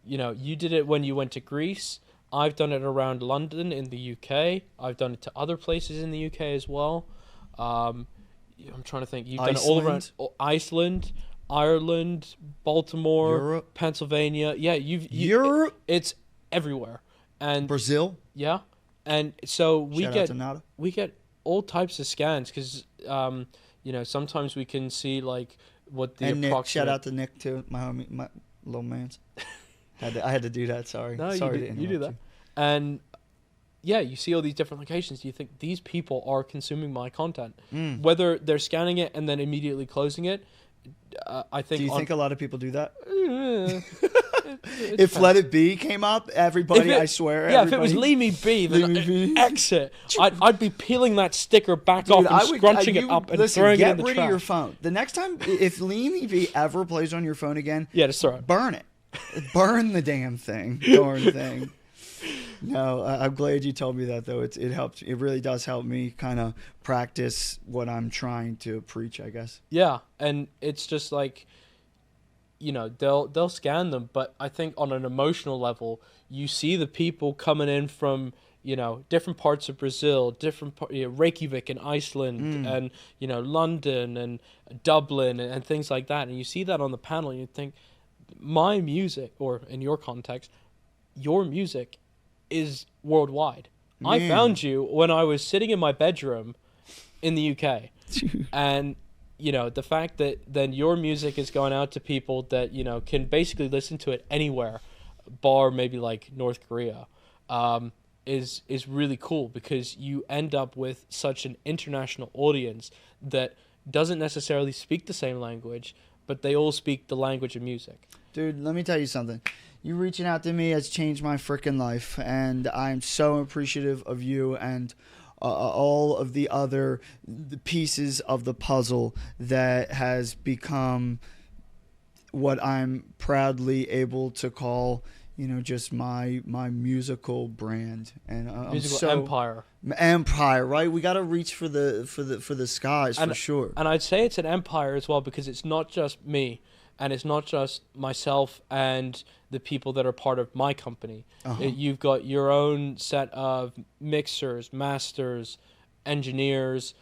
You did it when you went to Greece. I've done it around London in the UK. I've done it to other places in the UK as well. I'm trying to think. You've done it all around Iceland, Ireland, Baltimore,
Europe.
Pennsylvania. Yeah,
Europe.
It's everywhere. And
Brazil.
yeah, and so
Shout out to Nada.
we get all types of scans because sometimes we can see like what the
And Nick,
approximate.
shout out to Nick too, my homie, my little man's. I had to do that. Sorry.
No,
Sorry
you do that. And yeah, you see all these different locations. You think these people are consuming my content, whether they're scanning it and then immediately closing it. I think.
Do you think a lot of people do that?
If
If Let It Be came up, everybody, I swear.
Yeah, if it was
everybody-
Leave Me Be, then
Leave Me Be.
exit. I'd be peeling that sticker back
Dude,
off and scrunching it up and
listen,
throwing it
get
in the
rid
trash.
of your phone. The next time, if Leave Me Be ever plays on your phone again,
Yeah, just throw it.
burn it. Burn the damn thing. Darn thing. No, I'm glad you told me that, though. It helps. It really does help me kind of practice what I'm trying to preach, I guess.
Yeah, and it's just like, they'll scan them, but I think on an emotional level, you see the people coming in from, different parts of Brazil, Reykjavik in Iceland, and London and Dublin and things like that, and you see that on the panel, and you think, my music, or in your context, your music is worldwide.
Man.
I found you when I was sitting in my bedroom in the UK, and the fact that then your music is going out to people that can basically listen to it anywhere, bar maybe like North Korea, is really cool, because you end up with such an international audience that doesn't necessarily speak the same language, but they all speak the language of music.
Dude, let me tell you something. You reaching out to me has changed my freaking life, and I'm so appreciative of you and all of the other pieces of the puzzle that has become what I'm proudly able to call, just my musical brand and
Musical
empire, right? We got to reach for the skies, for sure.
And I'd say it's an empire as well, because it's not just me, and it's not just myself and the people that are part of my company. You've got your own set of mixers, masters, engineers,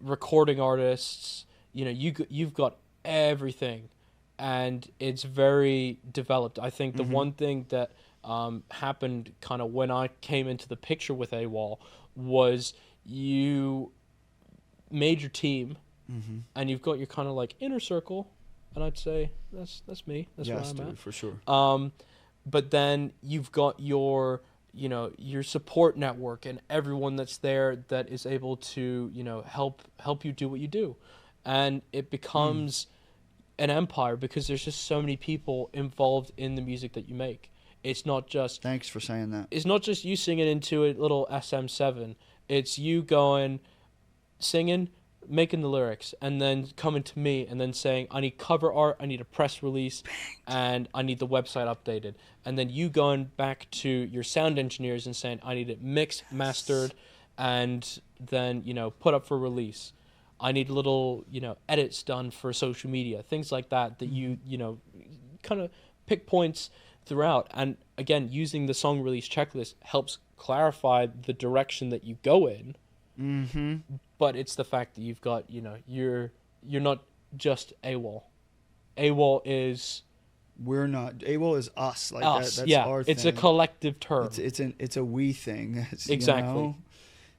recording artists. You've got everything, and it's very developed. I think the one thing that happened kind of when I came into the picture with AWALL was you made your team, and you've got your kind of like inner circle. And I'd say that's me. That's where I'm at.
For sure.
But then you've got your support network and everyone that's there that is able to help you do what you do, and it becomes an empire, because there's just so many people involved in the music that you make. It's not just.
Thanks for saying that.
It's not just you singing into a little SM7. It's you going, singing, making the lyrics, and then coming to me and then saying, I need cover art, I need a press release, and I need the website updated. And then you going back to your sound engineers and saying, I need it mixed, mastered, and then put up for release. I need little edits done for social media, things like that you kind of pick points throughout. And again, using the song release checklist helps clarify the direction that you go in. But it's the fact that you've got, you're not just AWALL. AWALL is.
We're not. AWALL is us. Like
us.
That's
yeah,
our thing.
it's a collective term.
It's a we thing.
Exactly.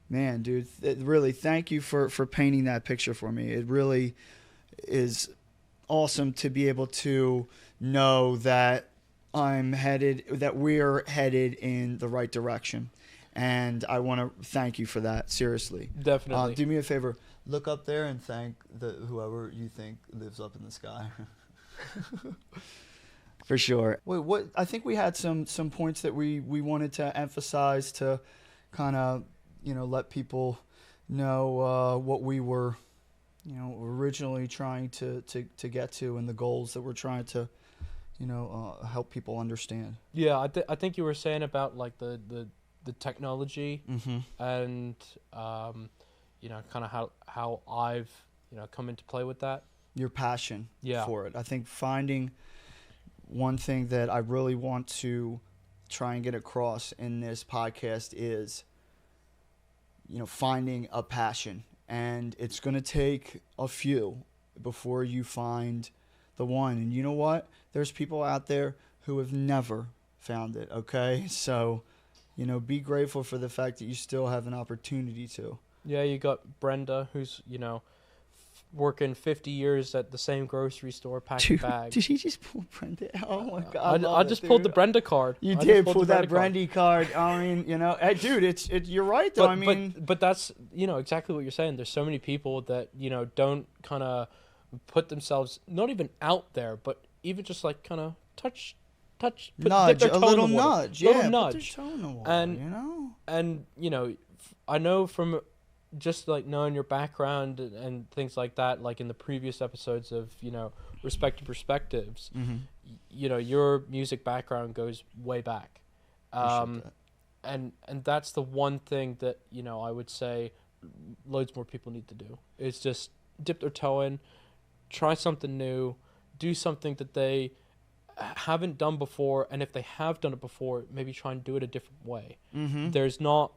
Man, dude, really, thank you for painting that picture for me. It really is awesome to be able to know that we're headed in the right direction. And I want to thank you for that, seriously.
Definitely.
Do me a favor. Look up there and thank whoever you think lives up in the sky. For sure. Wait, I think we had some points that we wanted to emphasize to kind of, let people know what we were, originally trying to get to, and the goals that we're trying to, help people understand.
Yeah, I think you were saying about like the technology, and kind of how I've come into play with that.
Your passion
Yeah.
for it. I think finding one thing that I really want to try and get across in this podcast is, finding a passion, and it's going to take a few before you find the one. And you know what? There's people out there who have never found it. Okay, so. Be grateful for the fact that you still have an opportunity to. Yeah,
you got Brenda, who's, working 50 years at the same grocery store packing bags.
Did he just pull Brenda? Oh, my God.
I just pulled the Brenda card.
You did pull that Brenda card. I mean, hey, dude, you're right, though.
But that's, exactly what you're saying. There's so many people that, don't kind of put themselves, not even out there, but even just like kind of touch,
nudge,
a
little nudge,
yeah,
put
nudge.
their toe in the water,
and I know from just like knowing your background and things like that, like in the previous episodes of Respective Perspectives, your music background goes way back, and that's the one thing that I would say loads more people need to do is just dip their toe in, try something new, do something that they haven't done before, and if they have done it before, maybe try and do it a different way.
Mm-hmm.
There's not,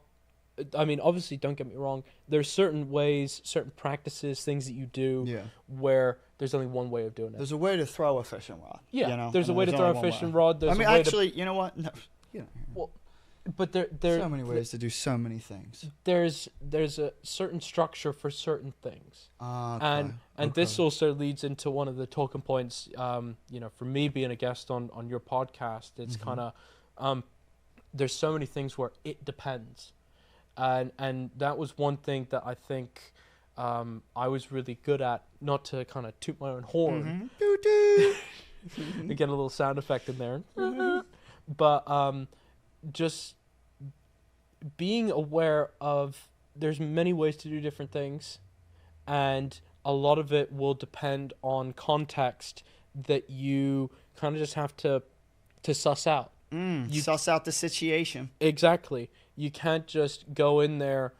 I mean, obviously, don't get me wrong, there's certain ways, certain practices, things that you do
Yeah.
where there's only one way of doing it.
There's a way to throw a fishing rod.
Yeah,
you know?
there's a way to
there's
throw a
only one
fishing
way.
rod. There's
I mean,
a way
actually, you know what? No, you know,
well, but there
so many ways to do so many things.
there's a certain structure for certain things.
Okay.
And this also leads into one of the talking points, you know, for me being a guest on your podcast, it's kind of, there's so many things where it depends. And that was one thing that I think I was really good at, not to kind of toot my own horn. To get a little sound effect in there. But just being aware of there's many ways to do different things, and a lot of it will depend on context that you kind of just have to suss out. You
suss out the situation.
Exactly. You can't just go in there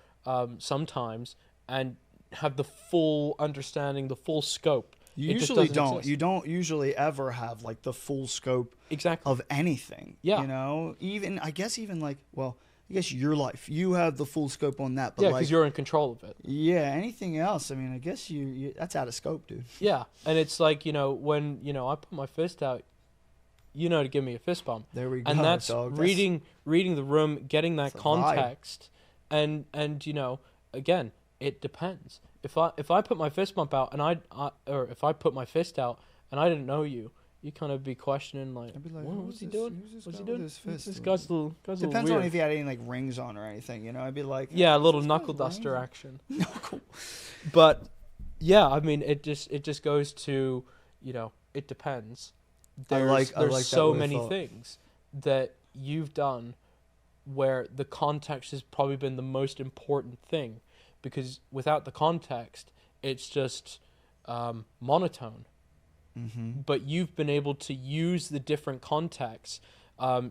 sometimes and have the full understanding, the full scope.
You
It just
usually
doesn't
don't.
exist.
You don't usually ever have like the full scope
Exactly.
of anything.
Yeah.
You know, even I guess like, well, I guess your life, you have the full scope on that. But
Yeah,
like,
because you're in control of it.
yeah, anything else, I mean, I guess you that's out of scope, dude.
Yeah, and it's like, you know, when, you know, I put my fist out, you know, to give me a fist bump.
There we go.
And that's
dog.
reading the room, getting that
That's a vibe.
context, and you know, again, it depends. If I put my fist bump out and or if I put my fist out and I didn't know you, you kind of be questioning like,
I'd be like,
what's he doing?
Who's this
What's he
guy with
doing?
his fist?
This guy's a little
Depends
weird.
on if he had any like rings on or anything, you know. I'd be like,
Yeah, a
who's
little
this
knuckle
guy's
duster
rings on?
action.
Knuckle.
But yeah, I mean, it just goes to, you know, it depends.
I like
There's
that
so
way of
many
thought.
things that you've done where the context has probably been the most important thing, because without the context, it's just monotone.
Mm-hmm.
But you've been able to use the different contexts.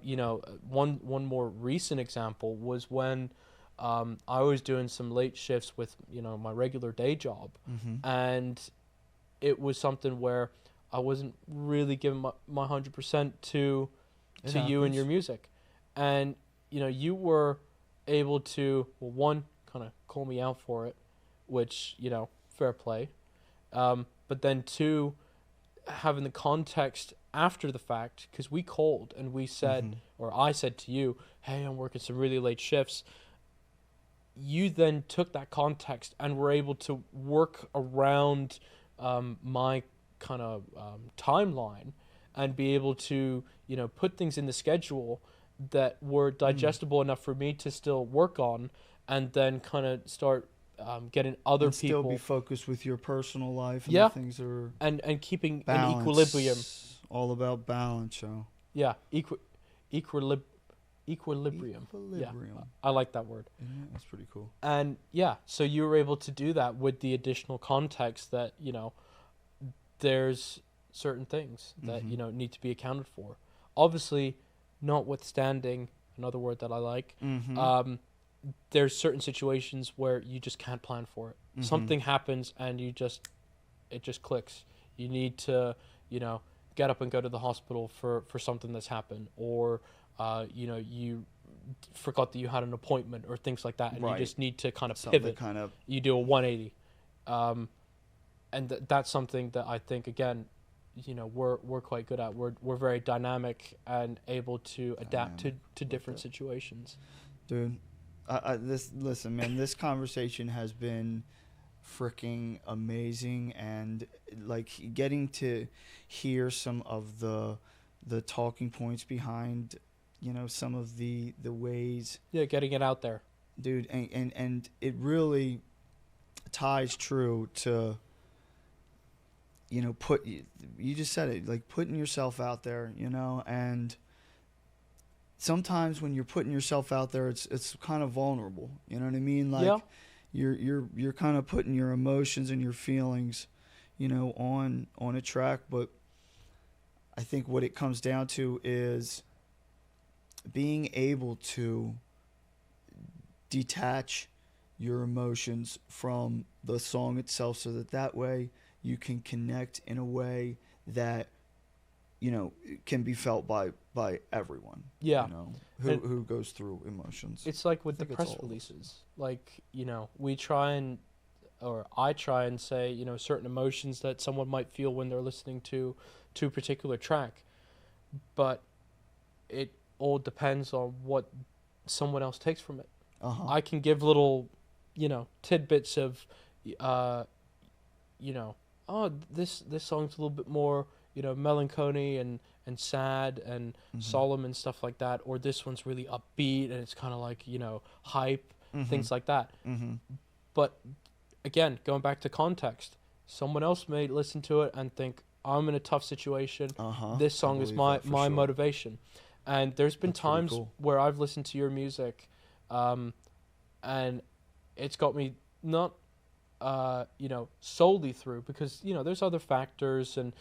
You know, one more recent example was when I was doing some late shifts with, you know, my regular day job, and it was something where I wasn't really giving my 100% to you and your music, and you know, you were able to, well, one, kind of call me out for it, which, you know, fair play, but then two, having the context after the fact, because we called and we said, or I said to you, hey, I'm working some really late shifts. You then took that context and were able to work around my kind of timeline and be able to, you know, put things in the schedule that were digestible enough for me to still work on, and then kind of start getting other
and
people
still be focused with your personal life and
Yeah.
the things are
and keeping
balance.
an equilibrium.
All about balance, yo.
Yeah, equilibrium. Yeah,
Equilibrium.
I like that word.
Yeah, that's pretty cool.
And yeah, so you were able to do that with the additional context that, you know, there's certain things that, you know, need to be accounted for. Obviously, notwithstanding, another word that I like, there's certain situations where you just can't plan for it. Something happens and it just clicks. You need to, you know, get up and go to the hospital for something that's happened, or you know, you forgot that you had an appointment or things like that, and
Right.
you just need to kind of
Something
pivot.
kind of
You do a 180, and that's something that I think, again, you know, we're quite good at. We're very dynamic and able to adapt to different situations.
dude. Listen, man. This conversation has been freaking amazing, and like getting to hear some of the talking points behind, you know, some of the ways,
Yeah, getting it out there.
dude, and it really ties true to, you know, you just said it, like putting yourself out there, you know, and sometimes when you're putting yourself out there, it's kind of vulnerable, you know what I mean? Like,
Yeah.
you're kind of putting your emotions and your feelings, you know, on a track, but I think what it comes down to is being able to detach your emotions from the song itself, so that way you can connect in a way that can be felt by everyone.
Yeah.
Who goes through emotions.
It's like with the
think it's
press
all of us.
releases. Like, we try and, or I try and say, certain emotions that someone might feel when they're listening to a particular track. But it all depends on what someone else takes from it. I can give little, tidbits of, oh, this song's a little bit more, melancholy and sad and solemn and stuff like that, or this one's really upbeat and it's kind of like, hype, things like that. But again, going back to context, someone else may listen to it and think, I'm in a tough situation. This song is my motivation. And there's been times where I've listened to your music, and it's got me not, solely through, because, there's other factors and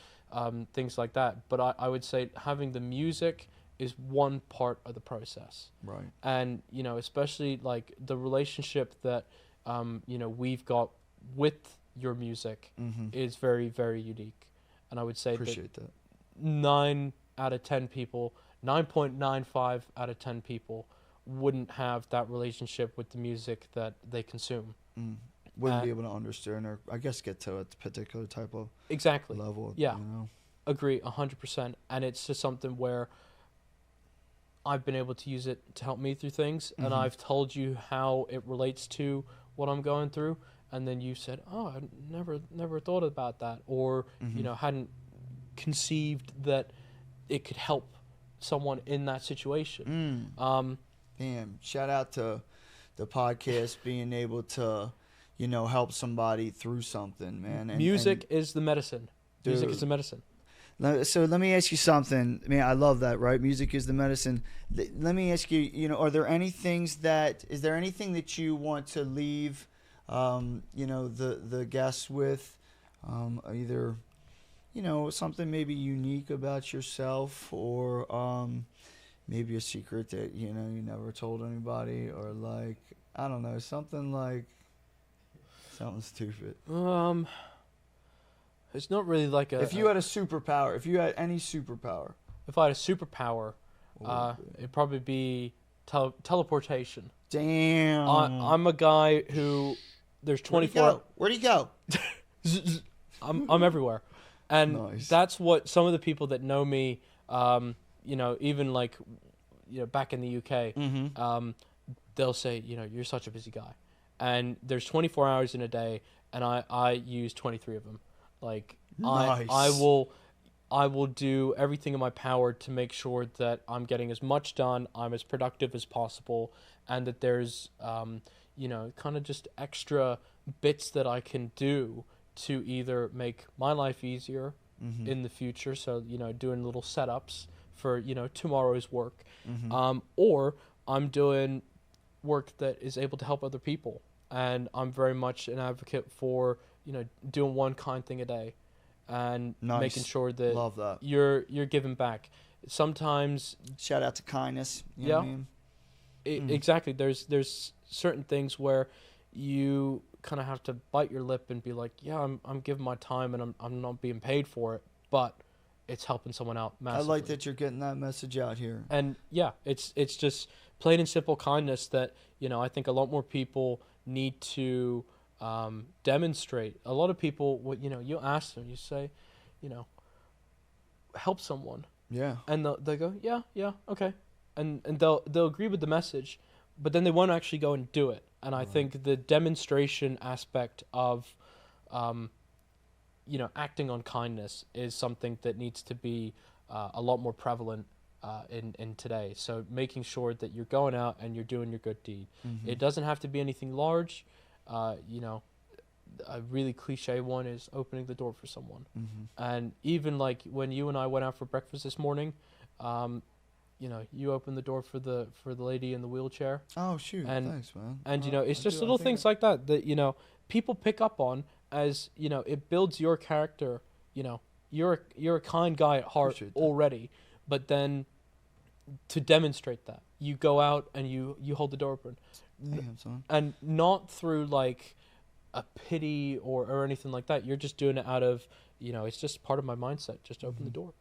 things like that. But I would say having the music is one part of the process.
Right.
And, especially like the relationship that, we've got with your music is very, very unique. And I would say
Appreciate that
9 out of 10 people, 9.95 out of 10 people wouldn't have that relationship with the music that they consume.
Wouldn't be able to understand or I guess get to a particular type of
exactly
level.
Yeah. Agree 100%. And it's just something where I've been able to use it to help me through things, and I've told you how it relates to what I'm going through, and then you said, oh, I never thought about that, or hadn't conceived that it could help someone in that situation.
Damn, shout out to the podcast being able to help somebody through something, man. And
music is the medicine. Music is the medicine.
So let me ask you something. I mean, I love that, right? Music is the medicine. Let me ask you, are there is there anything that you want to leave, the guests with, either, something maybe unique about yourself, or maybe a secret that, you never told anybody, or like, I don't know, something stupid.
It's not really like
if you had a superpower, if you had any superpower.
If I had a superpower, it'd probably be teleportation.
Damn.
I'm a guy who there's 24.
Where'd he go?
I'm everywhere, and
Nice.
That's what some of the people that know me, even like, back in the UK, they'll say, you're such a busy guy, and there's 24 hours in a day, and I use 23 of them. Like,
Nice.
I will do everything in my power to make sure that I'm getting as much done, I'm as productive as possible, and that there's, kind of just extra bits that I can do to either make my life easier in the future. So, doing little setups for, tomorrow's work, or I'm doing work that is able to help other people. And I'm very much an advocate for, doing one kind thing a day, and making sure that,
Love that.
you're giving back. Sometimes,
shout out to kindness. You know what I mean?
Exactly. There's certain things where you kind of have to bite your lip and be like, yeah, I'm giving my time and I'm not being paid for it, but it's helping someone out massively.
I like that you're getting that message out here.
And yeah, it's just plain and simple kindness that, I think a lot more people need to demonstrate. A lot of people, you ask them, you say, help someone.
Yeah.
And they'll go, yeah, okay. And they'll agree with the message, but then they won't actually go and do it. And I think the demonstration aspect of, acting on kindness is something that needs to be a lot more prevalent in today. So making sure that you're going out and you're doing your good deed. It doesn't have to be anything large. A really cliche one is opening the door for someone. And even like when you and I went out for breakfast this morning, you opened the door for the lady in the wheelchair.
Oh shoot! Thanks, man.
And it's just little things like that people pick up on as it builds your character. You're a kind guy at heart already, but then to demonstrate that, you go out and you hold the door open.
Damn, son.
And not through like a pity or anything like that. You're just doing it out of, it's just part of my mindset, just to open the door.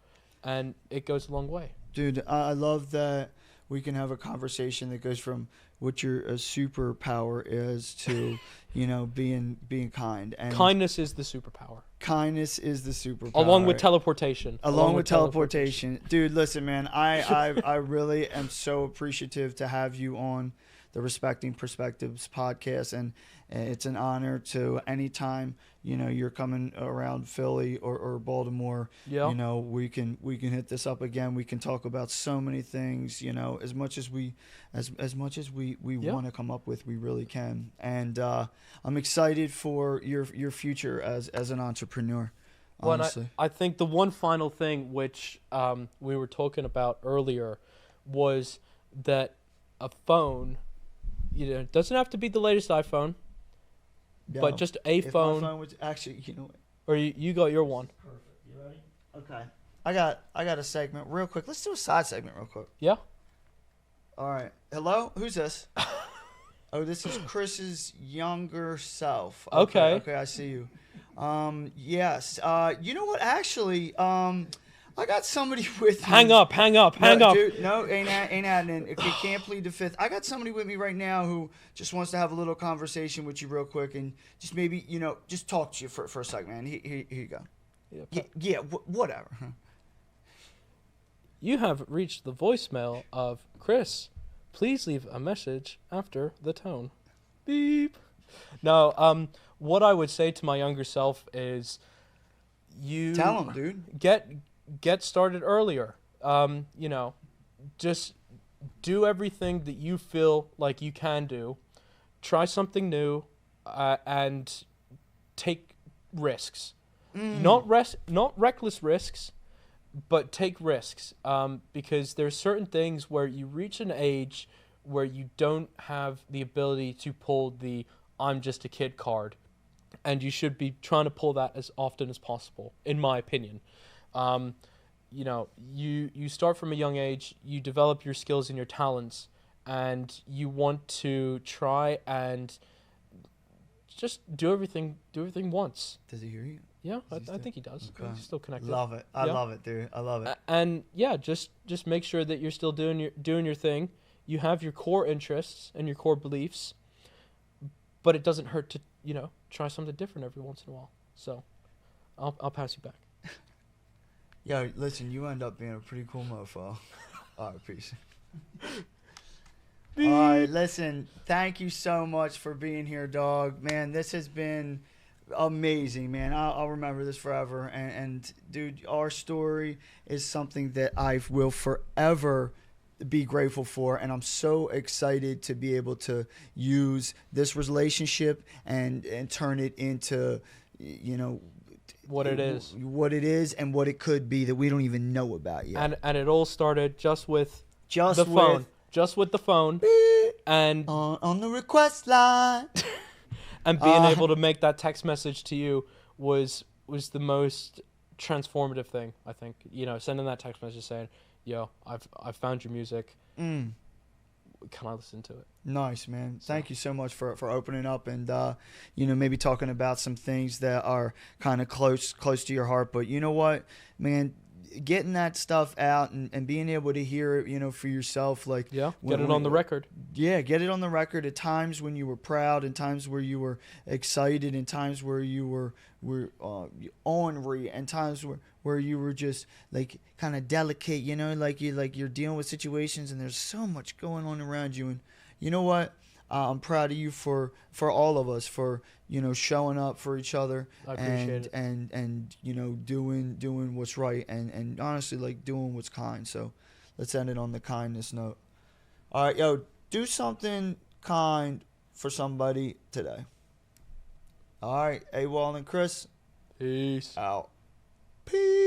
and it goes a long way.
Dude, I love that we can have a conversation that goes from what your superpower is to, being kind. And
Kindness is the superpower.
kindness is the superpower.
Along with teleportation.
Along with teleportation. Dude, listen, man, I really am so appreciative to have you on the Respecting Perspectives podcast, and it's an honor to anytime you're coming around Philly or Baltimore.
Yeah.
We can hit this up again. We can talk about so many things. As much as we want to come up with, we really can. And I'm excited for your future as an entrepreneur. Honestly,
well, I think the one final thing which we were talking about earlier was that a phone, it doesn't have to be the latest iPhone, but just a phone.
My phone was actually, what?
Or you got your one.
Perfect. You ready? Okay. I got a segment real quick. Let's do a side segment real quick.
Yeah.
All right. Hello? Who's this? Oh, this is Chris's younger self.
Okay.
Okay, I see you. Yes. You know what? Actually, I got somebody with me.
Hang up.
Dude, no, ain't happening. If you can't plead the fifth. I got somebody with me right now who just wants to have a little conversation with you real quick and just maybe, just talk to you for a second, man. Here you go. Yeah, whatever.
You have reached the voicemail of Chris. Please leave a message after the tone. Beep. No, what I would say to my younger self is you...
Tell him, dude.
Get started earlier. Just do everything that you feel like you can do. Try something new, and take risks. Not reckless risks, but take risks. Because there's certain things where you reach an age where you don't have the ability to pull the "I'm just a kid" card, and you should be trying to pull that as often as possible, in my opinion. You start from a young age, you develop your skills and your talents, and you want to try and just do everything once.
Does he hear you?
Yeah, I think he does.
Okay.
He's still connected.
Love it. I love it, dude. I love it.
And yeah, just make sure that you're still doing your thing. You have your core interests and your core beliefs, but it doesn't hurt to, try something different every once in a while. So I'll pass you back.
Yo, listen, you end up being a pretty cool mofo. All right, peace. All right, listen, thank you so much for being here, dog. Man, this has been amazing, man. I'll remember this forever. And dude, our story is something that I will forever be grateful for, and I'm so excited to be able to use this relationship and turn it into, what it is and what it could be that we don't even know about yet.
And it all started just with the phone and
on the request line.
And being able to make that text message to you was the most transformative thing, I think. Sending that text message saying, "Yo, I've found your music. Can I listen to it?"
Nice, man. Thank you so much for opening up and maybe talking about some things that are kind of close to your heart. But you know what, man, getting that stuff out and being able to hear it, for yourself, like
get it on the record.
Yeah, get it on the record. At times when you were proud, and times where you were excited, and times where you were ornery, and times where you were just like kind of delicate, like you're dealing with situations, and there's so much going on around you. And you know what? I'm proud of you for all of us for showing up for each other.
I appreciate it.
And doing what's right and honestly like doing what's kind. So let's end it on the kindness note. All right, yo, do something kind for somebody today. All right, AWALL and Chris.
Peace
Out. Peace.